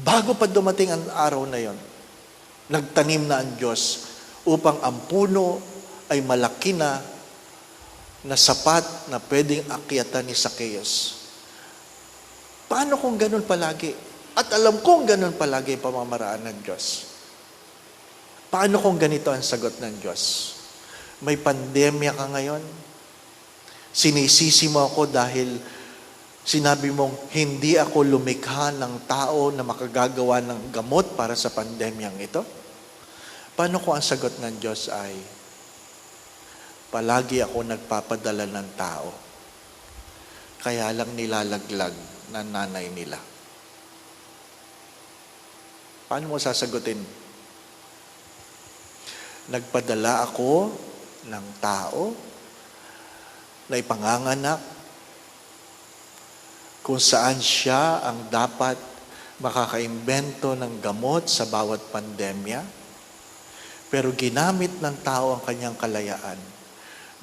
Bago pa dumating ang araw na yon, nagtanim na ang Diyos upang ang puno ay malaki na sapat na pwedeng akyatan ni Zacchaeus. Paano kung ganun palagi? At alam kong ganun palagi ang pamamaraan ng Diyos. Paano kung ganito ang sagot ng Diyos? May pandemya ka ngayon? Sinisisi mo ako dahil sinabi mong, hindi ako lumikha ng tao na makagagawa ng gamot para sa pandemyang ito? Paano kung ang sagot ng Diyos ay, palagi ako nagpapadala ng tao, kaya lang nilalaglag ng nanay nila? Paano mo sasagutin? Nagpadala ako ng tao na ipanganganak kung saan siya ang dapat makakaimbento ng gamot sa bawat pandemya, pero ginamit ng tao ang kanyang kalayaan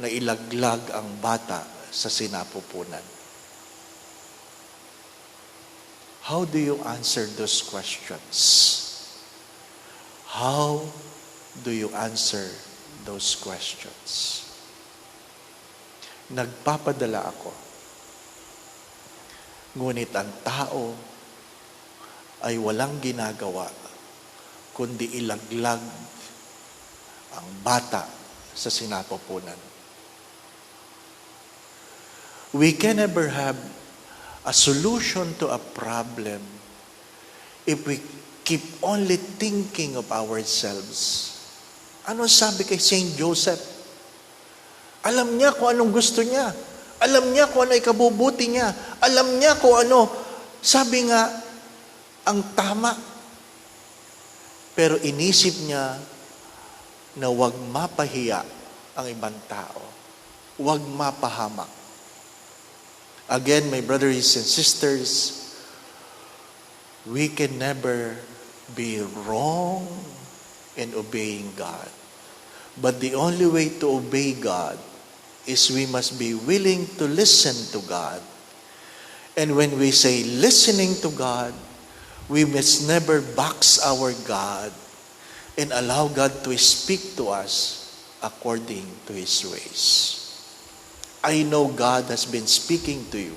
na ilaglag ang bata sa sinapupunan. How do you answer those questions? How do you answer those questions? Nagpapadala ako. Ngunit ang tao ay walang ginagawa kundi ilaglag ang bata sa sinapupunan. We can never have a solution to a problem if we keep only thinking of ourselves. Ano sabi kay Saint Joseph? Alam niya kung anong gusto niya. Alam niya kung ano ikabubuti niya. Alam niya kung ano, sabi nga, ang tama. Pero inisip niya na huwag mapahiya ang ibang tao. Huwag mapahamak. Again, my brothers and sisters, we can never be wrong in obeying God. But the only way to obey God is we must be willing to listen to God. And when we say listening to God, we must never box our God and allow God to speak to us according to His ways. I know God has been speaking to you.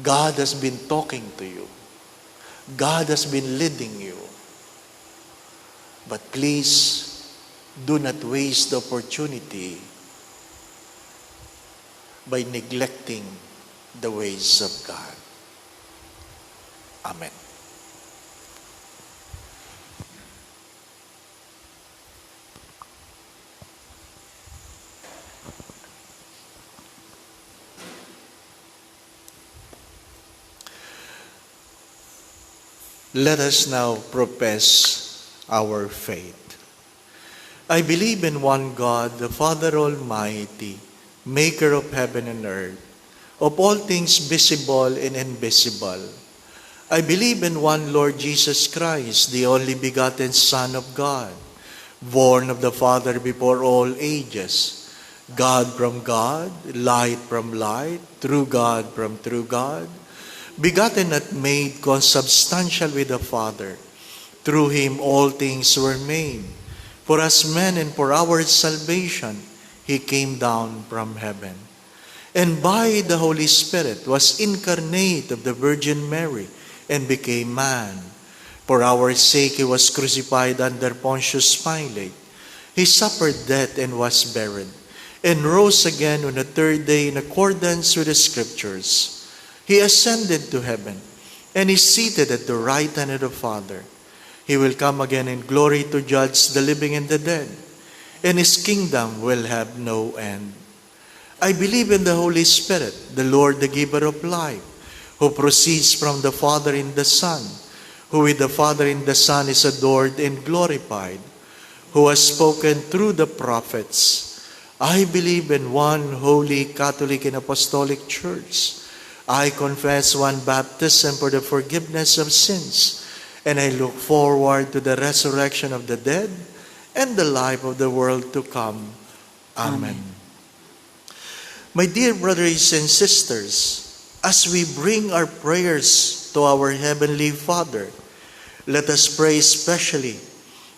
God has been talking to you. God has been leading you. But please, do not waste the opportunity by neglecting the ways of God. Amen. Let us now profess our faith. I believe in one God, the Father Almighty, maker of heaven and earth, of all things visible and invisible. I believe in one Lord Jesus Christ, the only begotten Son of God, born of the Father before all ages, God from God, light from light, true God from true God, begotten and made consubstantial with the Father. Through Him all things were made. For us men and for our salvation, He came down from heaven. And by the Holy Spirit was incarnate of the Virgin Mary and became man. For our sake He was crucified under Pontius Pilate. He suffered death and was buried, and rose again on the third day in accordance with the Scriptures. He ascended to heaven, and is seated at the right hand of the Father. He will come again in glory to judge the living and the dead, and His kingdom will have no end. I believe in the Holy Spirit, the Lord, the giver of life, who proceeds from the Father in the Son, who with the Father in the Son is adored and glorified, who has spoken through the prophets. I believe in one holy, Catholic, and Apostolic Church. I confess one baptism for the forgiveness of sins, and I look forward to the resurrection of the dead and the life of the world to come. Amen. My dear brothers and sisters, as we bring our prayers to our Heavenly Father, let us pray especially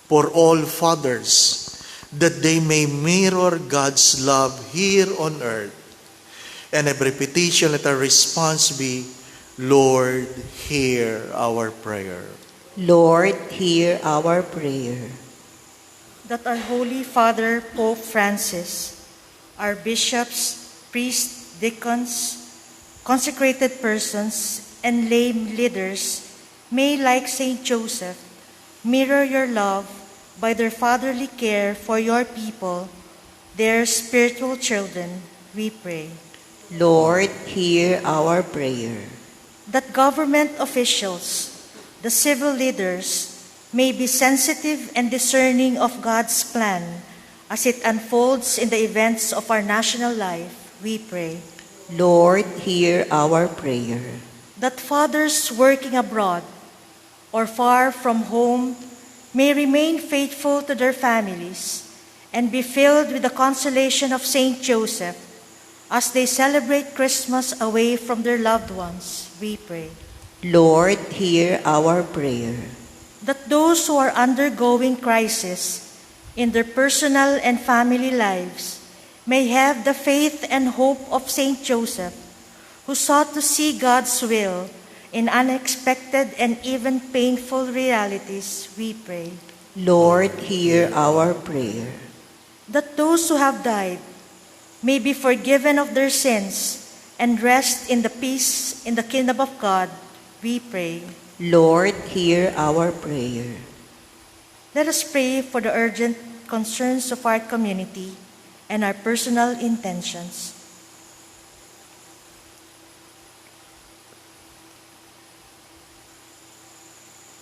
for all fathers, that they may mirror God's love here on earth. And every petition, let our response be, Lord, hear our prayer. Lord, hear our prayer. That our Holy Father, Pope Francis, our bishops, priests, deacons, consecrated persons, and lay leaders may, like Saint Joseph, mirror your love by their fatherly care for your people, their spiritual children, we pray. Lord, hear our prayer. That government officials, the civil leaders, may be sensitive and discerning of God's plan as it unfolds in the events of our national life, we pray. Lord, hear our prayer. That fathers working abroad or far from home may remain faithful to their families and be filled with the consolation of Saint Joseph as they celebrate Christmas away from their loved ones, we pray. Lord, hear our prayer. That those who are undergoing crisis in their personal and family lives may have the faith and hope of Saint Joseph, who sought to see God's will in unexpected and even painful realities, we pray. Lord, hear our prayer. That those who have died may be forgiven of their sins and rest in the peace in the kingdom of God, we pray. Lord, hear our prayer. Let us pray for the urgent concerns of our community and our personal intentions.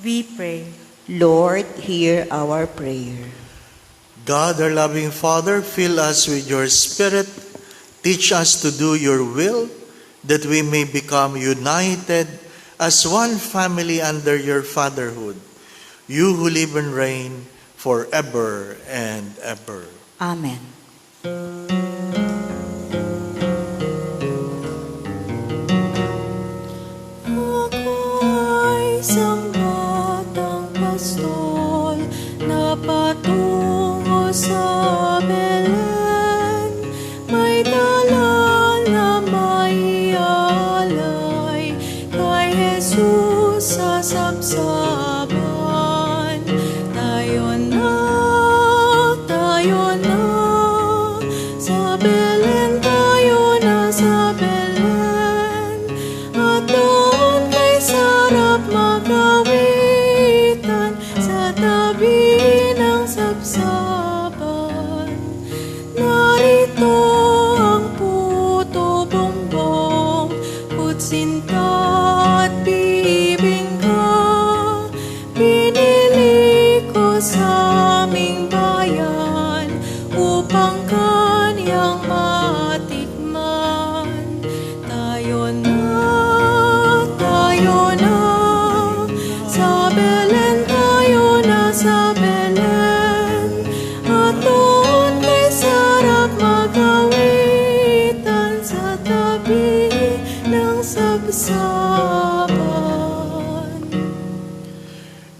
We pray. Lord, hear our prayer. God, our loving Father, fill us with your Spirit. Teach us to do your will, that we may become united as one family under your fatherhood. You who live and reign forever and ever. Amen. Ako'y isang batang pastol na patungo sa Belen. May dala na maialay kay Jesus sa sabsaban. Tayo na, sa Belen, tayo na sa Belen. At doon kay sarap magawitan sa tabi ng sabsaban. Narito ang puto, bongbong, kutsinta at bibingka. Pinili ko sa aming bayan upang kanyang matikman. Tayo na, sa Belen, tayo na sa Belen. At doon kay sarap magawitan sa tabi ng sabsaban.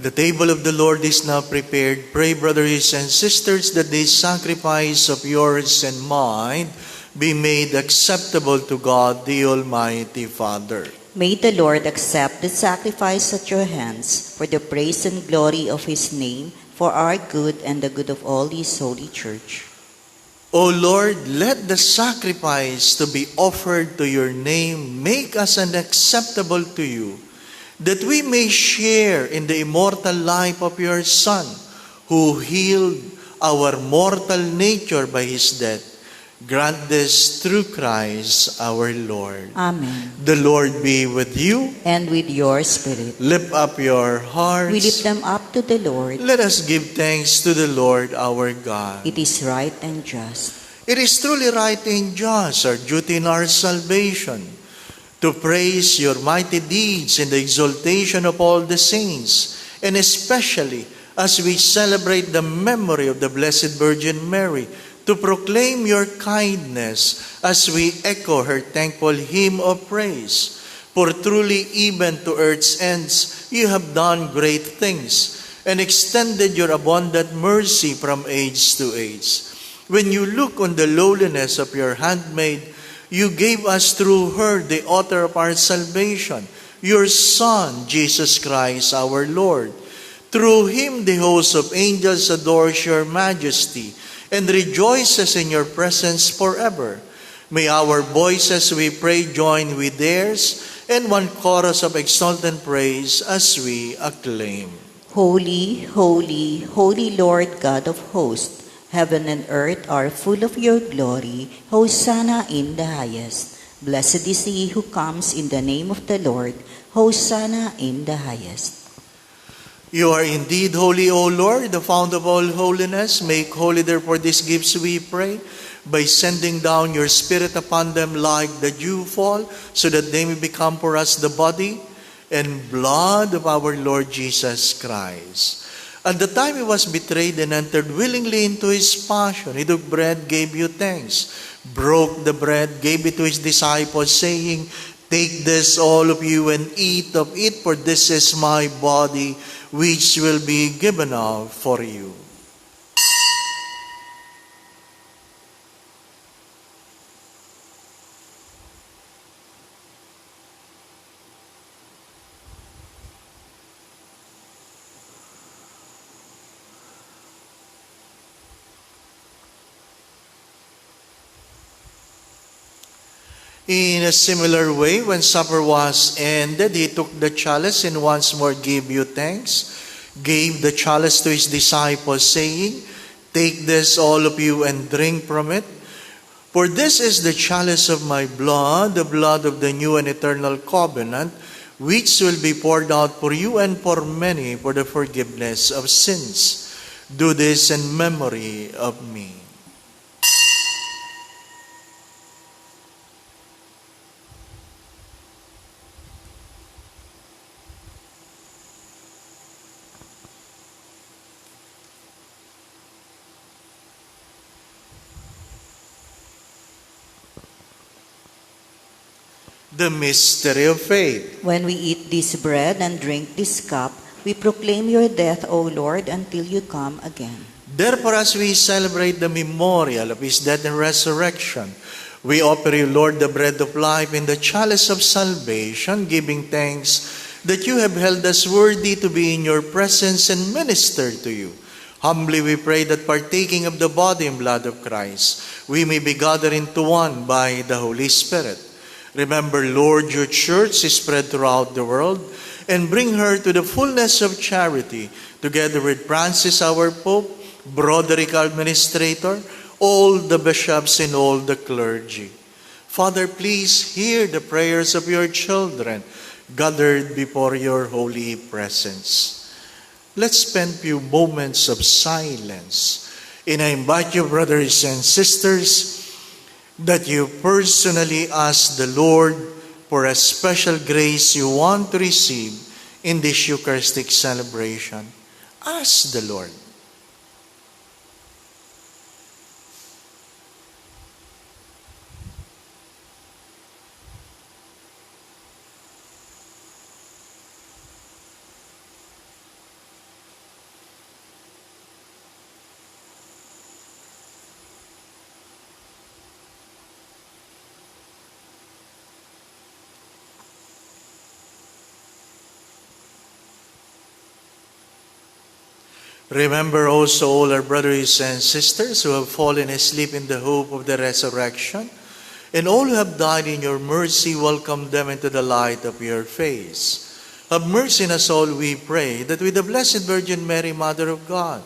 The table of the Lord is now prepared. Pray, brothers and sisters, that this sacrifice of yours and mine be made acceptable to God, the Almighty Father. May the Lord accept the sacrifice at your hands for the praise and glory of his name, for our good and the good of all his holy church. O Lord, let the sacrifice to be offered to your name make us acceptable to you, that we may share in the immortal life of your Son, who healed our mortal nature by his death. Grant this through Christ our Lord. Amen. The Lord be with you. And with your spirit. Lift up your hearts. We lift them up to the Lord. Let us give thanks to the Lord our God. It is right and just. It is truly right and just, our duty in our salvation, to praise your mighty deeds in the exaltation of all the saints, and especially as we celebrate the memory of the Blessed Virgin Mary, to proclaim your kindness as we echo her thankful hymn of praise. For truly even to earth's ends you have done great things, and extended your abundant mercy from age to age. When you look on the lowliness of your handmaid, you gave us through her the author of our salvation, your Son, Jesus Christ our Lord. Through him the host of angels adores your majesty, and rejoices in your presence forever. May our voices, we pray, join with theirs, and one chorus of exultant praise as we acclaim. Holy, holy, holy Lord God of hosts, heaven and earth are full of your glory. Hosanna in the highest. Blessed is he who comes in the name of the Lord. Hosanna in the highest. You are indeed holy, O Lord, the fount of all holiness. Make holy therefore these gifts, we pray, by sending down your Spirit upon them like the dewfall, so that they may become for us the body and blood of our Lord Jesus Christ. At the time he was betrayed and entered willingly into his passion, he took bread, gave you thanks, broke the bread, gave it to his disciples, saying, "Take this, all of you, and eat of it, for this is my body, which will be given out for you." In a similar way, when supper was ended, he took the chalice and once more gave you thanks, gave the chalice to his disciples, saying, "Take this, all of you, and drink from it. For this is the chalice of my blood, the blood of the new and eternal covenant, which will be poured out for you and for many for the forgiveness of sins. Do this in memory of me. The mystery of faith. When we eat this bread and drink this cup, we proclaim your death, O Lord, until you come again. Therefore, as we celebrate the memorial of his death and resurrection, we offer you, Lord, the bread of life and the chalice of salvation, giving thanks that you have held us worthy to be in your presence and minister to you. Humbly we pray that partaking of the body and blood of Christ, we may be gathered into one by the Holy Spirit. Remember, Lord, your church is spread throughout the world, and bring her to the fullness of charity, together with Francis, our Pope, Broderick, our administrator, all the bishops and all the clergy. Father, please hear the prayers of your children gathered before your holy presence. Let's spend a few moments of silence, and I invite you, brothers and sisters, that you personally ask the Lord for a special grace you want to receive in this Eucharistic celebration. Ask the Lord. Remember also all our brothers and sisters who have fallen asleep in the hope of the resurrection, and all who have died in your mercy, welcome them into the light of your face. Have mercy on us all, we pray, that with the Blessed Virgin Mary, Mother of God,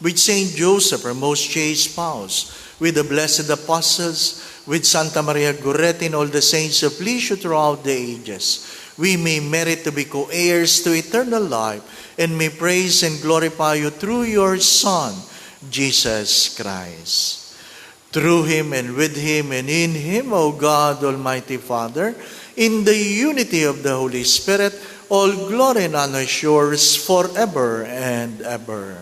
with Saint Joseph, our most chaste spouse, with the blessed apostles, with Santa Maria Goretti and all the saints of please you throughout the ages, we may merit to be co-heirs to eternal life, and may praise and glorify you through your Son, Jesus Christ. Through him and with him and in him, O God, Almighty Father, in the unity of the Holy Spirit, all glory and honor is yours forever and ever.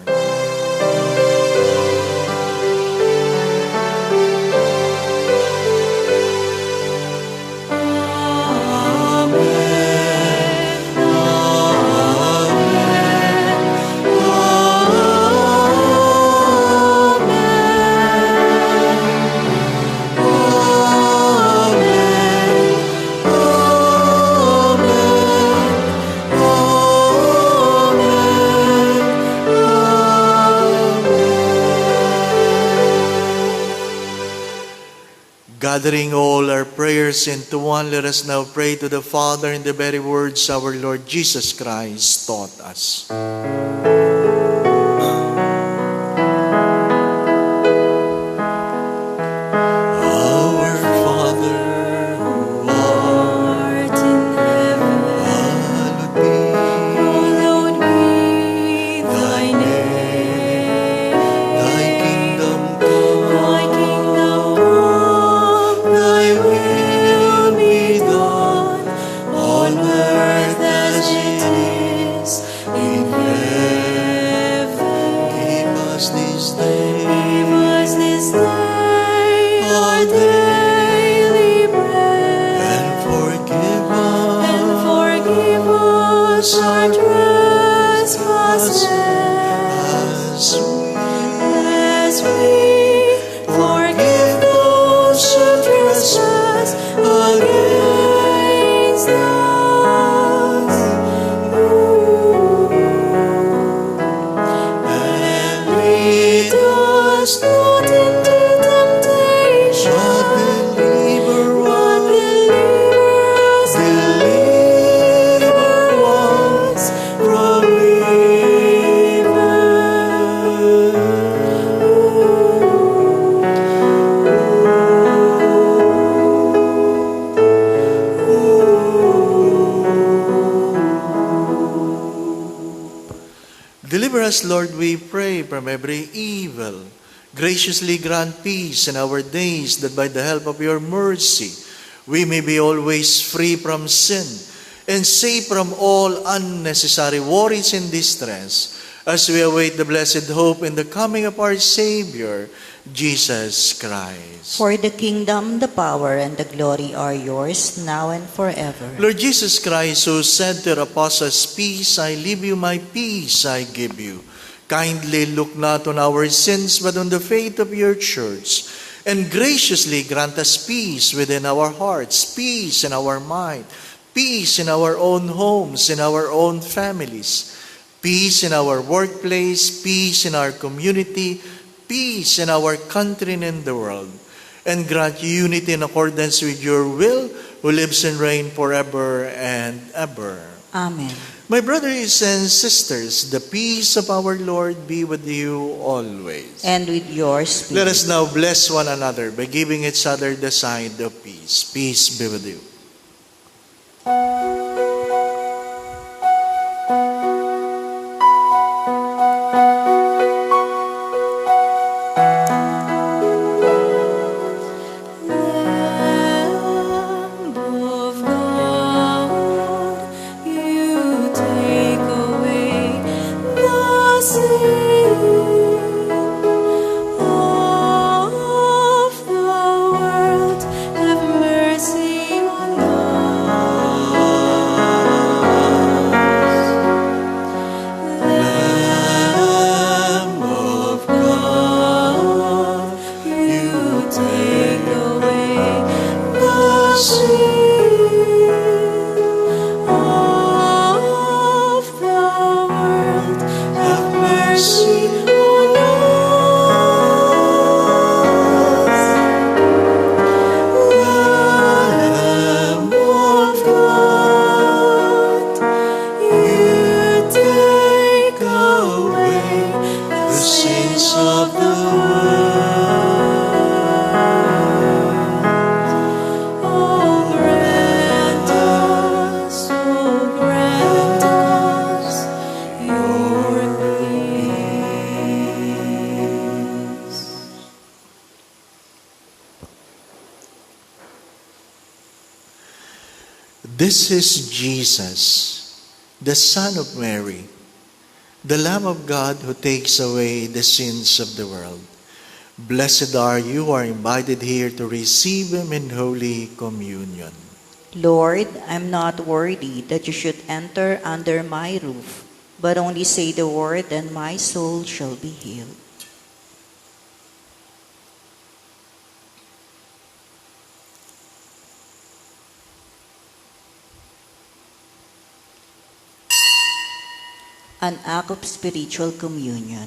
Gathering all our prayers into one, let us now pray to the Father in the very words our Lord Jesus Christ taught us. Our Father, who art in heaven, hallowed be thy name. Thy kingdom come, thy will be done on earth as it is in heaven. us, Lord, we pray, from every evil. Graciously grant peace in our days, that by the help of your mercy, we may be always free from sin and safe from all unnecessary worries and distress, as we await the blessed hope in the coming of our Savior, Jesus Christ. For the kingdom, the power, and the glory are yours, now and forever. Lord Jesus Christ, who said to the apostles, "Peace I leave you, my peace I give you," kindly look not on our sins, but on the faith of your church, and graciously grant us peace within our hearts, peace in our mind, peace in our own homes, in our own families, peace in our workplace, peace in our community, peace in our country and in the world, and grant unity in accordance with your will, who lives and reigns forever and ever. Amen. My brothers and sisters, the peace of our Lord be with you always. And with your Let spirit. us now bless one another by giving each other the sign of peace. Peace be with you. Lamb of God, you take away the sin of the world. Have mercy on us. Lamb of God, you take away the sin of the world. Have mercy on us. Lamb of God, you take away the sins of the world. Oh, grant us your peace. This is Jesus, the Son of Mary, the Lamb of God who takes away the sins of the world. Blessed are you who are invited here to receive him in Holy Communion. Lord, I'm not worthy that you should enter under my roof, but only say the word, and my soul shall be healed. An act of spiritual communion.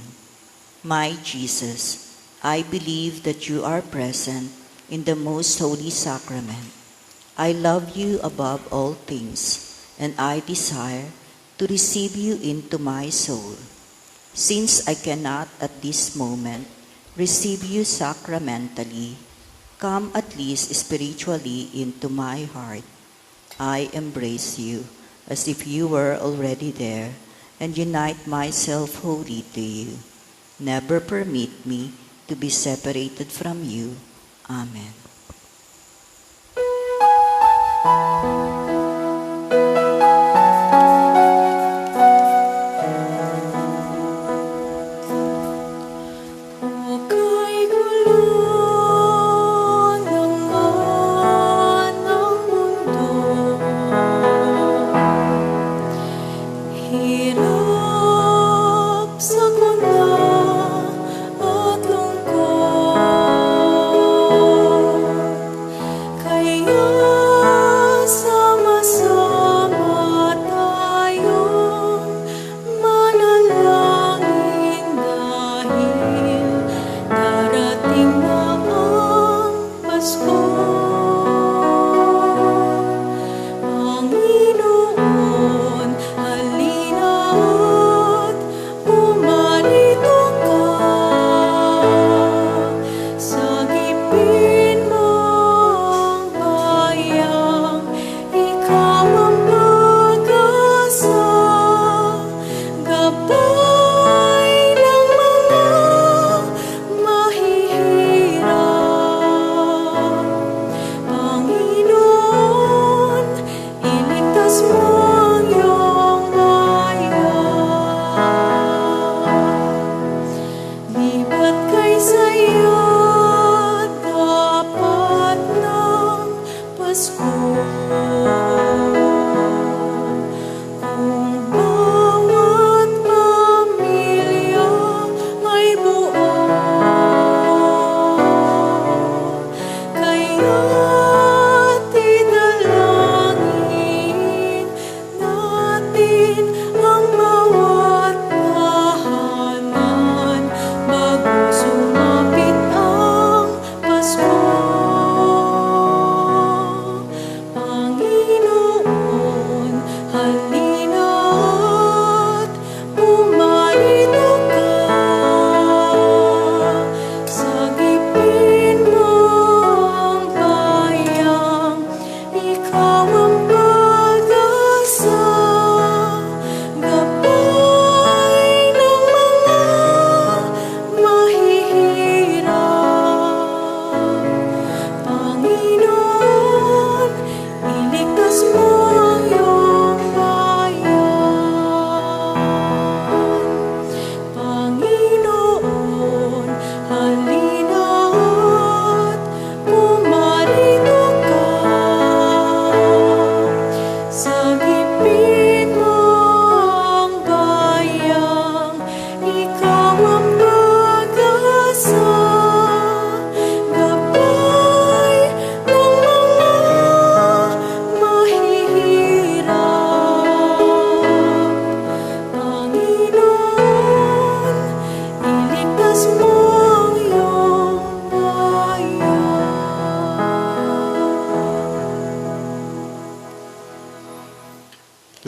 My Jesus, I believe that you are present in the most holy sacrament. I love you above all things, and I desire to receive you into my soul. Since I cannot at this moment receive you sacramentally, come at least spiritually into my heart. I embrace you as if you were already there, and unite myself wholly to you. Never permit me to be separated from you. Amen. Kay gulo naman ang mundo, hirap, sakuna at lungkot.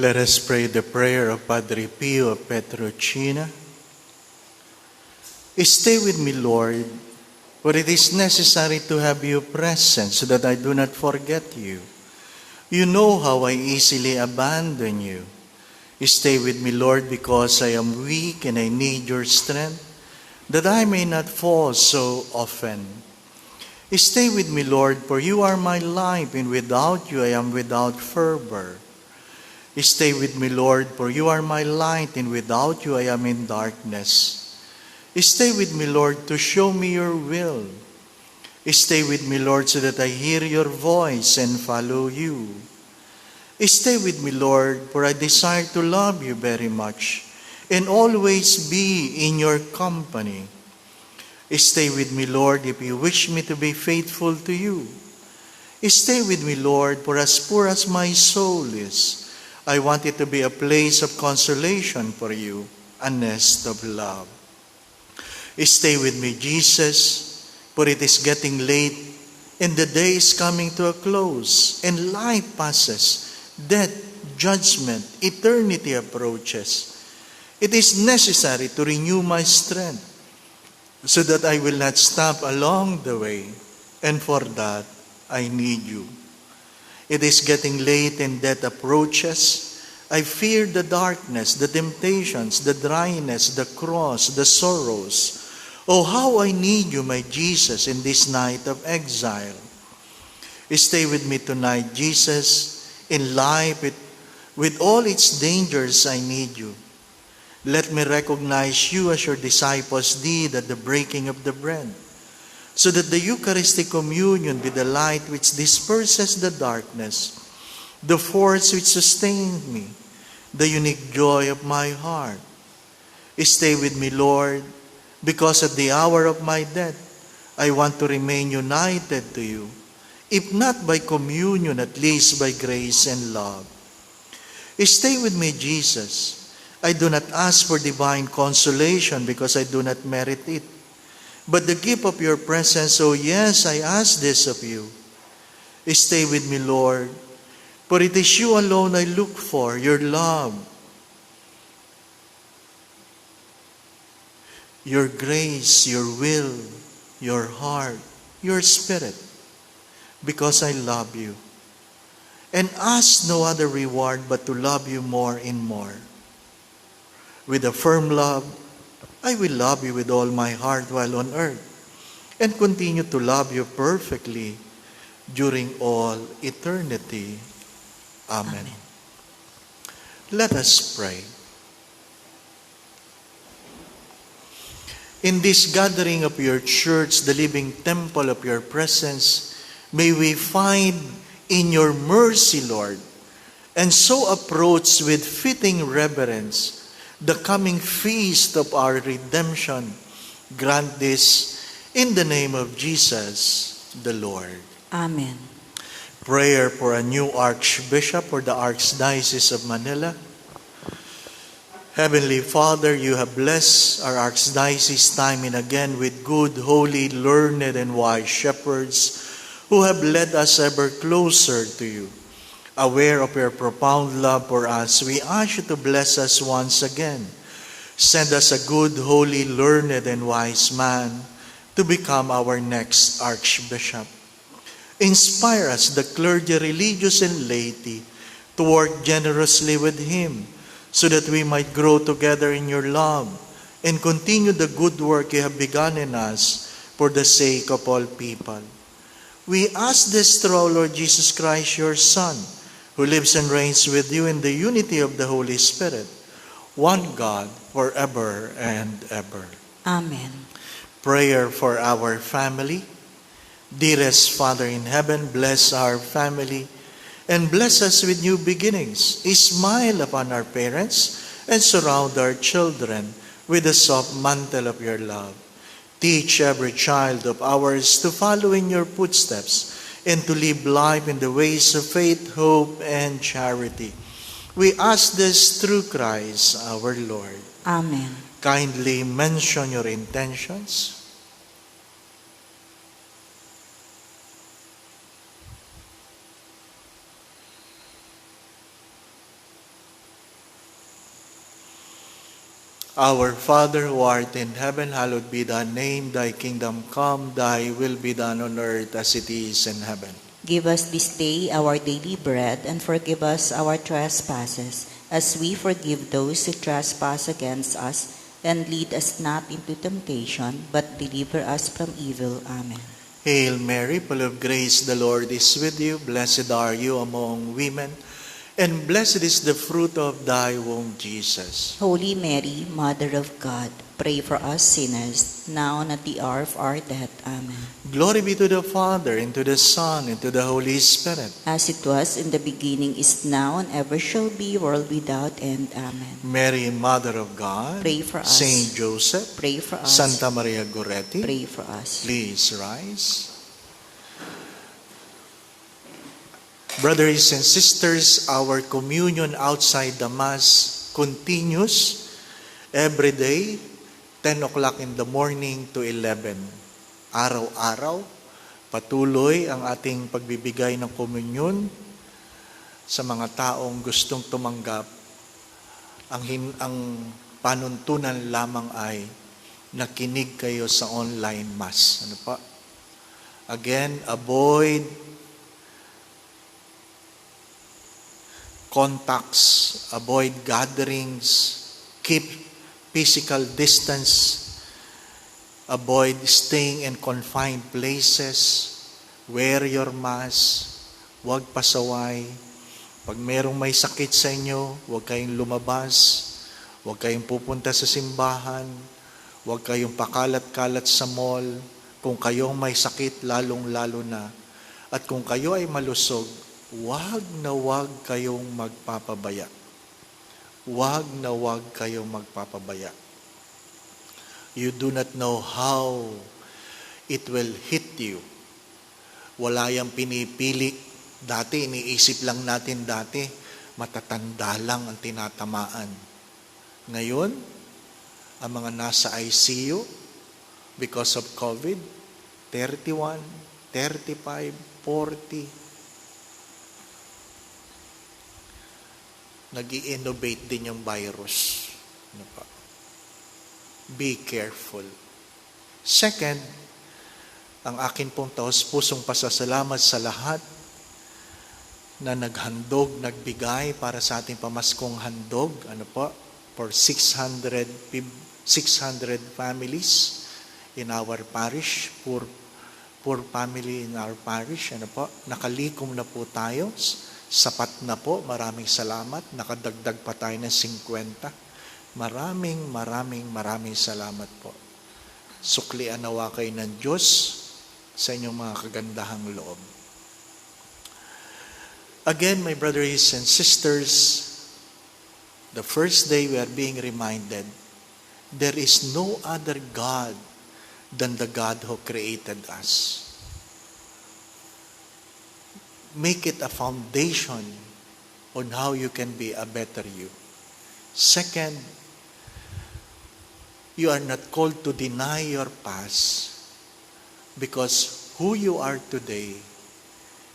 Let us pray the prayer of Padre Pio of Petrocina. Stay with me, Lord, for it is necessary to have you present so that I do not forget you. You know how I easily abandon you. Stay with me, Lord, because I am weak and I need your strength, that I may not fall so often. Stay with me, Lord, for you are my life, and without you I am without fervor. Stay with me, Lord, for you are my light, and without you I am in darkness. Stay with me, Lord, to show me your will. Stay with me, Lord, so that I hear your voice and follow you. Stay with me, Lord, for I desire to love you very much and always be in your company. Stay with me, Lord, if you wish me to be faithful to you. Stay with me, Lord, for as poor as my soul is, I want it to be a place of consolation for you, a nest of love. Stay with me, Jesus, for it is getting late and the day is coming to a close and life passes. Death, judgment, eternity approaches. It is necessary to renew my strength so that I will not stop along the way, and for that I need you. It is getting late and death approaches. I fear the darkness, the temptations, the dryness, the cross, the sorrows. Oh, how I need you, my Jesus, in this night of exile. Stay with me tonight, Jesus. In life, with all its dangers, I need you. Let me recognize you as your disciples did at the breaking of the bread, so that the Eucharistic communion be the light which disperses the darkness, the force which sustains me, the unique joy of my heart. Stay with me, Lord, because at the hour of my death, I want to remain united to you. If not by communion, at least by grace and love. Stay with me, Jesus. I do not ask for divine consolation because I do not merit it, but the gift of your presence. Oh yes, I ask this of you. Stay with me, Lord, for it is you alone I look for, your love, your grace, your will, your heart, your spirit, because I love you and ask no other reward but to love you more and more. With a firm love, I will love you with all my heart while on earth and continue to love you perfectly during all eternity. Amen. Let us pray. In this gathering of your church, the living temple of your presence, may we find in your mercy, Lord, and so approach with fitting reverence the coming feast of our redemption. Grant this in the name of Jesus, the Lord. Amen. Prayer for a new Archbishop for the Archdiocese of Manila. Heavenly Father, you have blessed our Archdiocese time and again with good, holy, learned, and wise shepherds who have led us ever closer to you. Aware of your profound love for us, we ask you to bless us once again. Send us a good, holy, learned, and wise man to become our next Archbishop. Inspire us, the clergy, religious, and laity, to work generously with him, so that we might grow together in your love and continue the good work you have begun in us for the sake of all people. We ask this through our Lord Jesus Christ, your Son, who lives and reigns with you in the unity of the Holy Spirit, one God, forever and ever. Amen. Prayer for our family. Dearest Father in heaven, bless our family and bless us with new beginnings. Smile upon our parents and surround our children with the soft mantle of your love. Teach every child of ours to follow in your footsteps and to live life in the ways of faith, hope, and charity. We ask this through Christ our Lord. Amen. Kindly mention your intentions. Our Father who art in heaven, hallowed be thy name. Thy kingdom come, thy will be done on earth as it is in heaven. Give us this day our daily bread, and forgive us our trespasses, as we forgive those who trespass against us. And lead us not into temptation, but deliver us from evil. Amen. Hail Mary, full of grace, the Lord is with you. Blessed are you among women, and blessed is the fruit of thy womb, Jesus. Holy Mary, Mother of God, pray for us sinners, now and at the hour of our death. Amen. Glory be to the Father, and to the Son, and to the Holy Spirit. As it was in the beginning, is now, and ever shall be, world without end. Amen. Mary, Mother of God, Pray for us. Saint Joseph, Pray for us. Santa Maria Goretti, Pray for us. please rise. Brothers and sisters, our communion outside the Mass continues every day, 10 o'clock in the morning to 11. Araw-araw, patuloy ang ating pagbibigay ng komunyon sa mga taong gustong tumanggap. Ang panuntunan lamang ay nakinig kayo sa online Mass. Ano pa? Again, avoid contacts, avoid gatherings, keep physical distance, avoid staying in confined places, wear your mask, huwag pasaway. Pag merong may sakit sa inyo, huwag kayong lumabas, huwag kayong pupunta sa simbahan, huwag kayong pakalat-kalat sa mall. Kung kayong may sakit, lalong-lalo na. At kung kayo ay malusog, huwag na huwag kayong magpapabaya. Huwag na huwag kayong magpapabaya. You do not know how it will hit you. Wala yang pinipili. Dati, iniisip lang natin dati, matatanda lang ang tinatamaan. Ngayon, ang mga nasa ICU, because of COVID, 31, 35, 40, nag-i-innovate din yung virus. Ano pa? Be careful. Second, ang akin pong taos-pusong pasasalamat sa lahat na naghandog, nagbigay para sa ating pamaskong handog, ano po, for 600 families in our parish, poor family in our parish, ano po, nakalikom na po tayo. Sapat na po, maraming salamat. Nakadagdag pa tayo ng 50. Maraming salamat po. Suklian nawa kayo ng Diyos sa inyong mga kagandahang loob. Again, my brothers and sisters, the first day we are being reminded, there is no other God than the God who created us. Make it a foundation on how you can be a better you. Second, you are not called to deny your past, because who you are today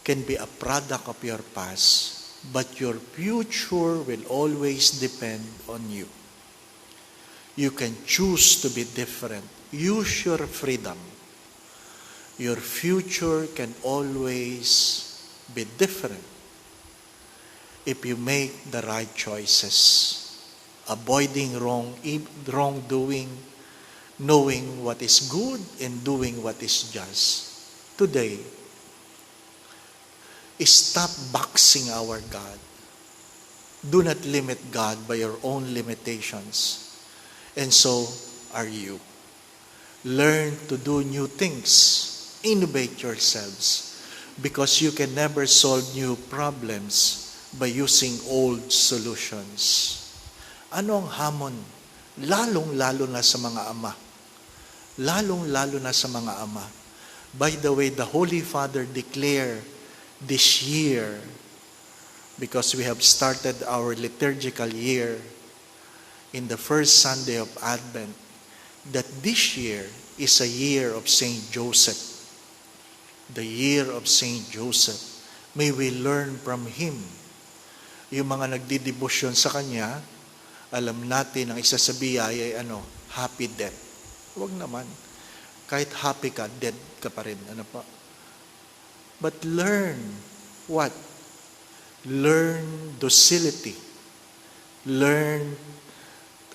can be a product of your past, but your future will always depend on you. You can choose to be different. Use your freedom. Your future can always be different if you make the right choices, avoiding wrongdoing, knowing what is good and doing what is just. Today, stop boxing our God. Do not limit God by your own limitations. And so are you. Learn to do new things. Innovate yourselves. Because you can never solve new problems by using old solutions. Ano ang hamon? Lalong-lalo na sa mga ama. Lalong-lalo na sa mga ama. By the way, the Holy Father declared this year, because we have started our liturgical year in the first Sunday of Advent, that this year is a year of Saint Joseph. The year of Saint Joseph. May we learn from him. Yung mga nagdidebosyon sa kanya, Alam natin, ang isa sa biyaya ay happy death. Huwag naman. Kahit happy ka, dead ka pa rin. Ano pa? But learn what? Learn docility. Learn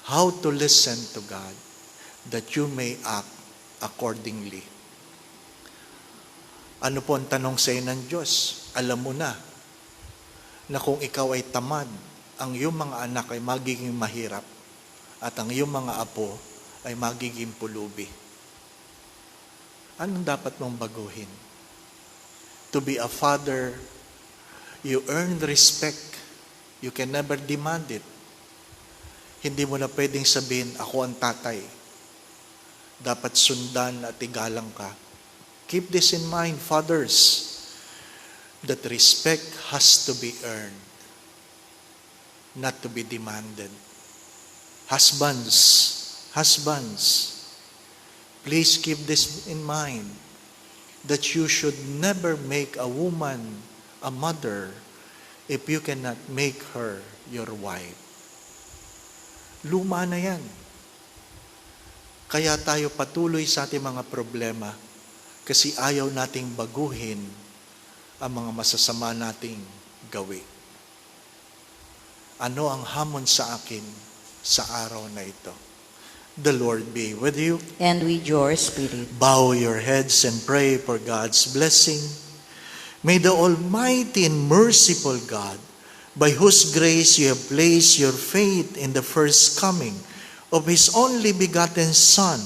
how to listen to God that you may act accordingly. Ano po ang tanong sa iyo ng Diyos? Alam mo na kung ikaw ay tamad, ang iyong mga anak ay magiging mahirap at ang iyong mga apo ay magiging pulubi. Anong dapat mong baguhin? To be a father, you earn respect. You can never demand it. Hindi mo na pwedeng sabihin, ako ang tatay. Dapat sundan at igalang ka. Keep this in mind, fathers, that respect has to be earned, not to be demanded. Husbands, please keep this in mind, that you should never make a woman a mother if you cannot make her your wife. Luma na yan. Kaya tayo patuloy sa ating mga problema kasi ayaw nating baguhin ang mga masasama nating gawin. Ano ang hamon sa akin sa araw na ito? The Lord be with you. And with your spirit. Bow your heads and pray for God's blessing. May the Almighty and merciful God, by whose grace you have placed your faith in the first coming of His only begotten Son,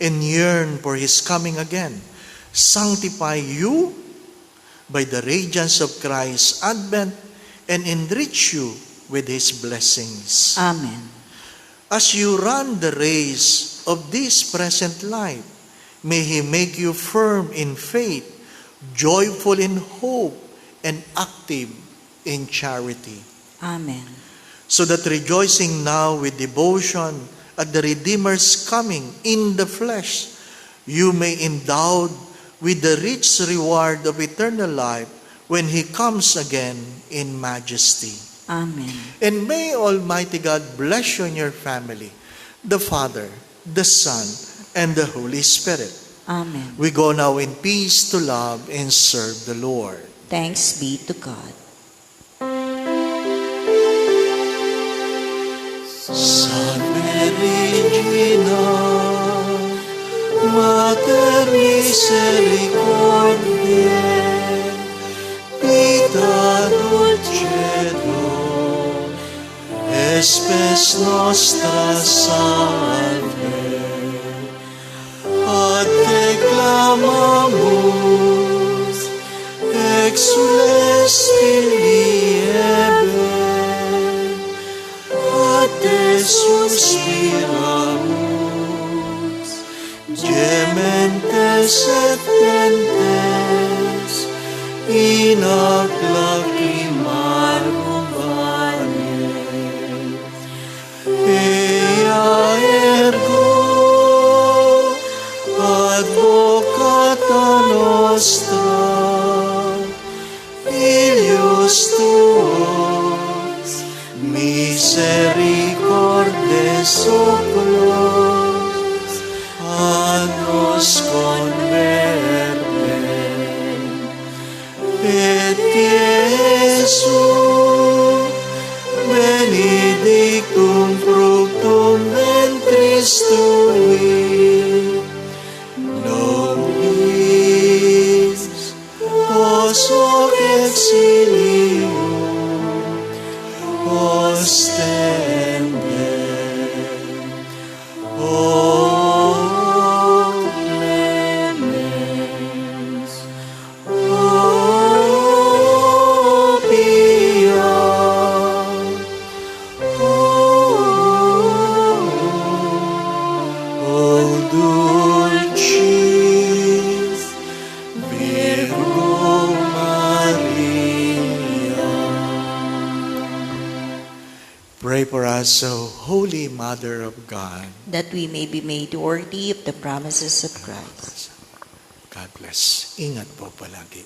and yearn for His coming again, sanctify you by the radiance of Christ's advent, and enrich you with His blessings. Amen. As you run the race of this present life, may He make you firm in faith, joyful in hope, and active in charity. Amen. So that rejoicing now with devotion at the Redeemer's coming in the flesh, you may endowed with the rich reward of eternal life when He comes again in majesty. Amen. And may Almighty God bless you and your family, the Father, the Son, and the Holy Spirit. Amen. We go now in peace to love and serve the Lord. Thanks be to God. Salve Regina, Mater Misericordiae, Vita Dulcedo, Espes Nostra Salve, ad te clamamus, exules Filiebe, ad te suspiramus, gementes et dentes, in ac lacrimarum vale. Ea ergo advocata nostra, filius tuos, misericordes oculos, a nos converte. Et Iesu, benedictum fructum ventris tui, nobis os hoc exilium ostende. O clemens, O pia, O dulcis Virgo Maria. Pray for us, O Holy Mother of God. That we may be made worthy of the promises of Christ. God bless. Ingat po palagi.